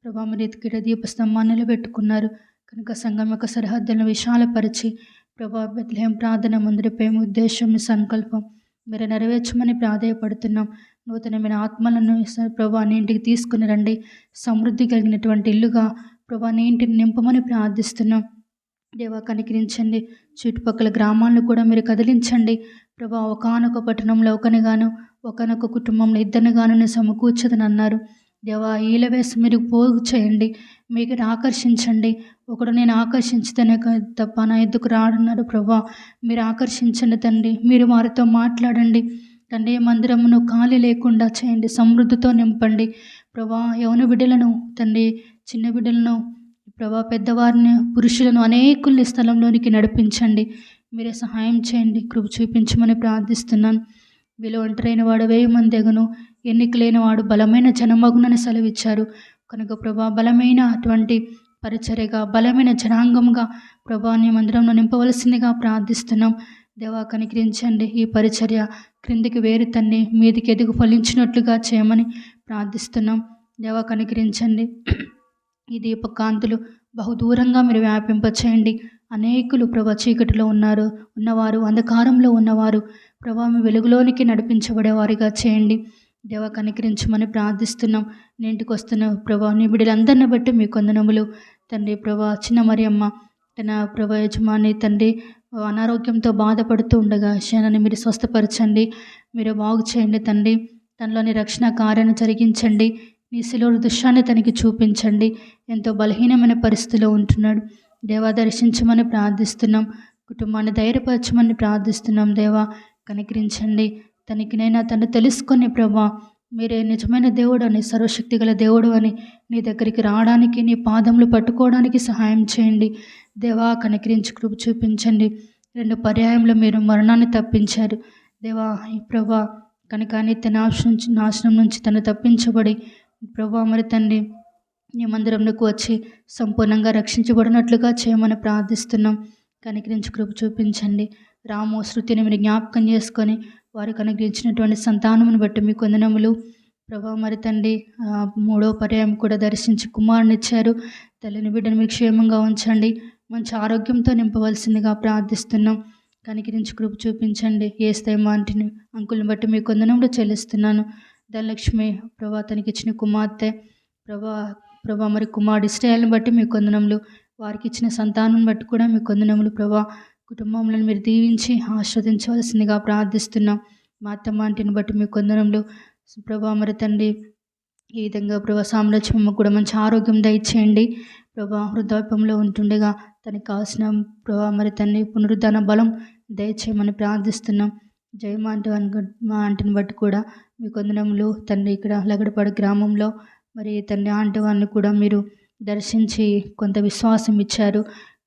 ప్రభా మరి ఎత్తికిట దీపస్తంభాన్ని నిలబెట్టుకున్నారు. కనుక సంఘం యొక్క సరిహద్దులను విశాలపరిచి ప్రభా బెత్లెహేము ప్రార్థన ముందరిపై ఉద్దేశం మీ సంకల్పం మీరు నెరవేర్చమని ప్రాధేయపడుతున్నాం. నూతనమైన ఆత్మలను ప్రభా నీ ఇంటికి తీసుకుని రండి. సమృద్ధి కలిగినటువంటి ఇల్లుగా ప్రభా నీ ఇంటిని నింపమని ప్రార్థిస్తున్నాం. దేవా కనికరించండి. చుట్టుపక్కల గ్రామాలను కూడా మీరు కదిలించండి ప్రభా. ఒకానొక పట్టణంలో ఒకనిగాను, ఒకనొక కుటుంబంలో ఇద్దరినిగాను నేను సమకూర్చదని అన్నారు. దేవా ఈల వేసి మీరు పోగు చేయండి, మీకు ఆకర్షించండి. ఒకడు నేను ఆకర్షించితేనే తప్ప నా ఎద్దుకు రాడన్నారు ప్రభా. మీరు ఆకర్షించండి తండ్రి. మీరు వారితో మాట్లాడండి తండ్రి. మందిరమును ఖాళీ లేకుండా చేయండి, సమృద్ధితో నింపండి ప్రభా. యవన బిడ్డలను తండ్రి, చిన్న బిడ్డలను ప్రభా, పెద్దవారిని, పురుషులను అనేకుల్ని స్థలంలోనికి నడిపించండి. మీరే సహాయం చేయండి, కృప చూపించమని ప్రార్థిస్తున్నాను. వీళ్ళు ఒంటరైన వాడు 1000 మంది ఎగును, ఎన్నికలైన వాడు బలమైన జనమగునని సెలవిచ్చారు. కనుక ప్రభా బలమైన అటువంటి పరిచర్యగా, బలమైన జనాంగంగా ప్రభా నీ మందిరంలో నింపవలసిందిగా ప్రార్థిస్తున్నాం. దేవా కనికరించండి. ఈ పరిచర్య క్రిందికి వేరు తన్ని మీదికి ఎదుగు ఫలించినట్లుగా చేయమని ప్రార్థిస్తున్నాం. దేవా కనికరించండి. ఈ దీపకాంతులు బహుదూరంగా మీరు వ్యాపింపచేయండి. అనేకులు ప్రభా చీకటిలో ఉన్నవారు అంధకారంలో ఉన్నవారు ప్రభా మీ వెలుగులోనికి నడిపించబడేవారిగా చేయండి. దేవా కనికరించమని ప్రార్థిస్తున్నాం. నీ ఇంటికి వస్తున్న ప్రభా నీ బిడ్డలందరిని బట్టి మీ కొందనములు తండ్రి. ప్రభా చిన్న మరియమ్మ తన ప్రభా యజమాని తండ్రి అనారోగ్యంతో బాధపడుతూ ఉండగా శనాన్ని మీరు స్వస్థపరచండి, మీరు బాగు చేయండి తండ్రి. తనలోని రక్షణ కార్యాన్ని జరిగించండి. నీ శిలువ దృశ్యాన్ని తనకి చూపించండి. ఎంతో బలహీనమైన పరిస్థితిలో ఉంటున్నాడు దేవా, దర్శించమని ప్రార్థిస్తున్నాం. కుటుంబాన్ని ధైర్యపరచమని ప్రార్థిస్తున్నాం దేవా, కనికరించండి. తనకినైనా తను తెలుసుకొని ప్రభా మీరే నిజమైన దేవుడు అని, సర్వశక్తి గల దేవుడు అని నీ దగ్గరికి రావడానికి, నీ పాదములు పట్టుకోవడానికి సహాయం చేయండి దేవా. కనికరించి కృప చూపించండి. 2 పర్యాయంలో మీరు మరణాన్ని తప్పించారు దేవా. ఈ ప్రభా కనుక నిత్య నాశనం నుంచి తను తప్పించబడి ప్రభా మరి తండ్రి నీ మందిరంలోకి వచ్చి సంపూర్ణంగా రక్షించబడినట్లుగా చేయమని ప్రార్థిస్తున్నాం. కనికరించి కృప చూపించండి. రాము శృతిని మీరు జ్ఞాపకం చేసుకొని వారికి అనుగ్రహించినటువంటి సంతానమును బట్టి మీ కొందనములు ప్రభా. మరి తండ్రి 3వ పర్యాయం కూడా దర్శించి కుమారునిచ్చారు. తల్లిని బిడ్డను మీరు క్షేమంగా ఉంచండి, మంచి ఆరోగ్యంతో నింపవలసిందిగా ప్రార్థిస్తున్నాం. కనికరించి కృప చూపించండి. ఏస్తేమో అంటిని అంకుల్ని బట్టి మీ కొందనములు చెల్లిస్తున్నాను. ధనలక్ష్మి ప్రభా తనకి ఇచ్చిన కుమార్తె ప్రభా మరి కుమారుడు ఇశ్రాయేలుని బట్టి మీ కొందనములు, వారికి ఇచ్చిన సంతానం బట్టి కూడా మీ కొందనములు ప్రభా. కుటుంబంలో మీరు దీవించి ఆస్వాదించవలసిందిగా ప్రార్థిస్తున్నాం. మా అత్తమ్మ ఆంటీని బట్టి మీ కొందనములు ప్రభా. మరి తండ్రి ఈ విధంగా ప్రభా సామ్రాజ్యమ్మ కూడా మంచి ఆరోగ్యం దయచేయండి ప్రభా. వృద్ధాప్యంలో ఉంటుండగా తనకి కావాల్సిన ప్రభా మరి తండ్రి పునరుద్ధాన బలం దయచేయమని ప్రార్థిస్తున్నాం. జయమా మా ఆంటీని బట్టి కూడా మీ కొందనములు తండ్రి. ఇక్కడ లగడపాడు గ్రామంలో మరి తండ్రి ఆంటీ వారిని కూడా మీరు దర్శించి కొంత విశ్వాసం ఇచ్చారు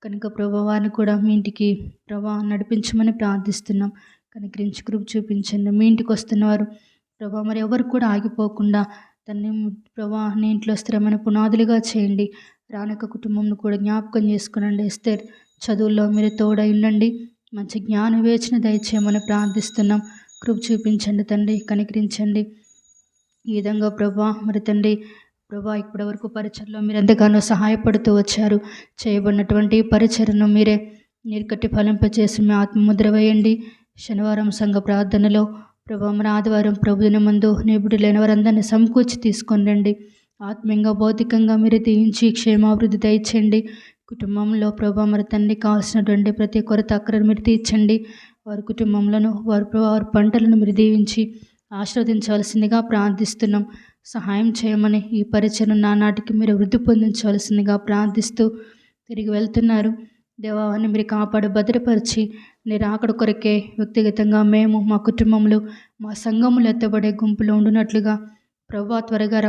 కనుక ప్రభా వారిని కూడా మీ ఇంటికి ప్రభా నడిపించమని ప్రార్థిస్తున్నాం. కనికరించి కృప చూపించండి. మీ ఇంటికి వస్తున్నవారు ప్రభా మరి ఎవరు కూడా ఆగిపోకుండా తన్ని ప్రభా నీ ఇంట్లో స్థిరమైన పునాదులుగా చేయండి. రానక కుటుంబంను కూడా జ్ఞాపకం చేసుకునండి. ఎస్తేర్ చదువుల్లో మీరు తోడై ఉండండి, మంచి జ్ఞాన వివేచన దయచేయమని ప్రార్థిస్తున్నాం. కృప చూపించండి తండ్రి, కనికరించండి. ఈ విధంగా ప్రభా మరి తండ్రి ప్రభా ఇప్పటి వరకు పరిచయలో మీరు ఎంతగానో సహాయపడుతూ వచ్చారు. చేయబడినటువంటి పరిచయను మీరే నీరుకట్టి ఫలింపచేసి మీ ఆత్మముద్ర వేయండి. శనివారం సంఘ ప్రార్థనలో ప్రభా మరి ఆదివారం ప్రభుదిన ముందు నిబుడు లేని వారందరినీ సమకూర్చి తీసుకొని రండి. ఆత్మీయంగా భౌతికంగా మీరు దీవించి క్షేమాభివృద్ధి దయచేయండి. కుటుంబంలో ప్రభా మరి తండ్రి కావాల్సినటువంటి ప్రతి కొరత అక్కరను మీరు తీర్చండి. వారి కుటుంబంలోను వారి పంటలను మీరు దీవించి ఆశీర్వదించవలసిందిగా ప్రార్థిస్తున్నాం. సహాయం చేయమని ఈ పరిచయం నానాటికి మీరు వృద్ధి పొందించవలసిందిగా ప్రార్థిస్తూ తిరిగి వెళ్తున్నారు దేవాన్ని మీరు కాపాడు భద్రపరిచి నీ రాకడ కొరకే వ్యక్తిగతంగా మేము మా కుటుంబంలో మా సంఘములు ఎత్తబడే గుంపులో ఉండునట్లుగా ప్రభా త్వరగా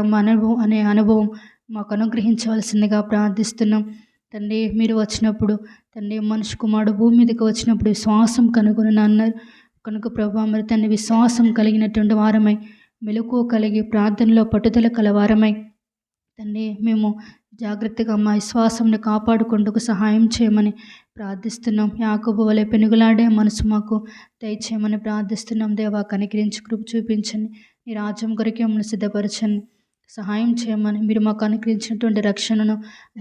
అనే అనుభవం మాకు అనుగ్రహించవలసిందిగా ప్రార్థిస్తున్నాం. తండ్రి మీరు వచ్చినప్పుడు తండ్రి మనిషి కుమారుడు భూమి మీదకి వచ్చినప్పుడు విశ్వాసం కనుగొని అన్నారు కనుక ప్రభా మరి తండ్రి విశ్వాసం కలిగినటువంటి వారమై మెలకువ కలిగి ప్రార్థనలో పట్టుదల కలవారమై తండ్రి మేము జాగ్రత్తగా మా విశ్వాసంని కాపాడుకుంటూ సహాయం చేయమని ప్రార్థిస్తున్నాం. యాకోబు వలె పెనుగులాడే మనసు మాకు దయచేయమని ప్రార్థిస్తున్నాం. దేవా కనికరించి కృప చూపించండి. నీ రాజ్యం కొరకే మమ్మల్ని సిద్ధపరచండి, సహాయం చేయమని మీరు మాకు అనుగ్రహించినటువంటి రక్షణను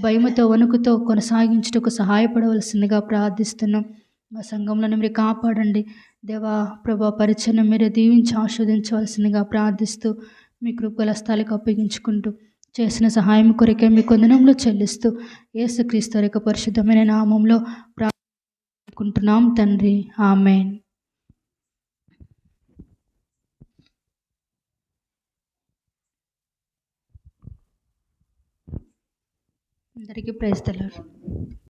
భయముతో వణుకుతో కొనసాగించుటకు సహాయపడవలసిందిగా ప్రార్థిస్తున్నాం. మా సంఘంలో మీరు కాపాడండి దేవా. ప్రభా పరిచయం మీరు దీవించి ఆస్వాదించవలసిందిగా ప్రార్థిస్తూ మీ కృపగల స్థలాలకు అప్పగించుకుంటూ చేసిన సహాయం కొరకే మీ కొందనంలో చెల్లిస్తూ యేసుక్రీస్తు యొక్క పరిశుద్ధమైన నామంలో ప్రార్థించుకుంటున్నాం తండ్రి, ఆమేన్. అందరికీ ప్రైజ్ ది లార్డ్.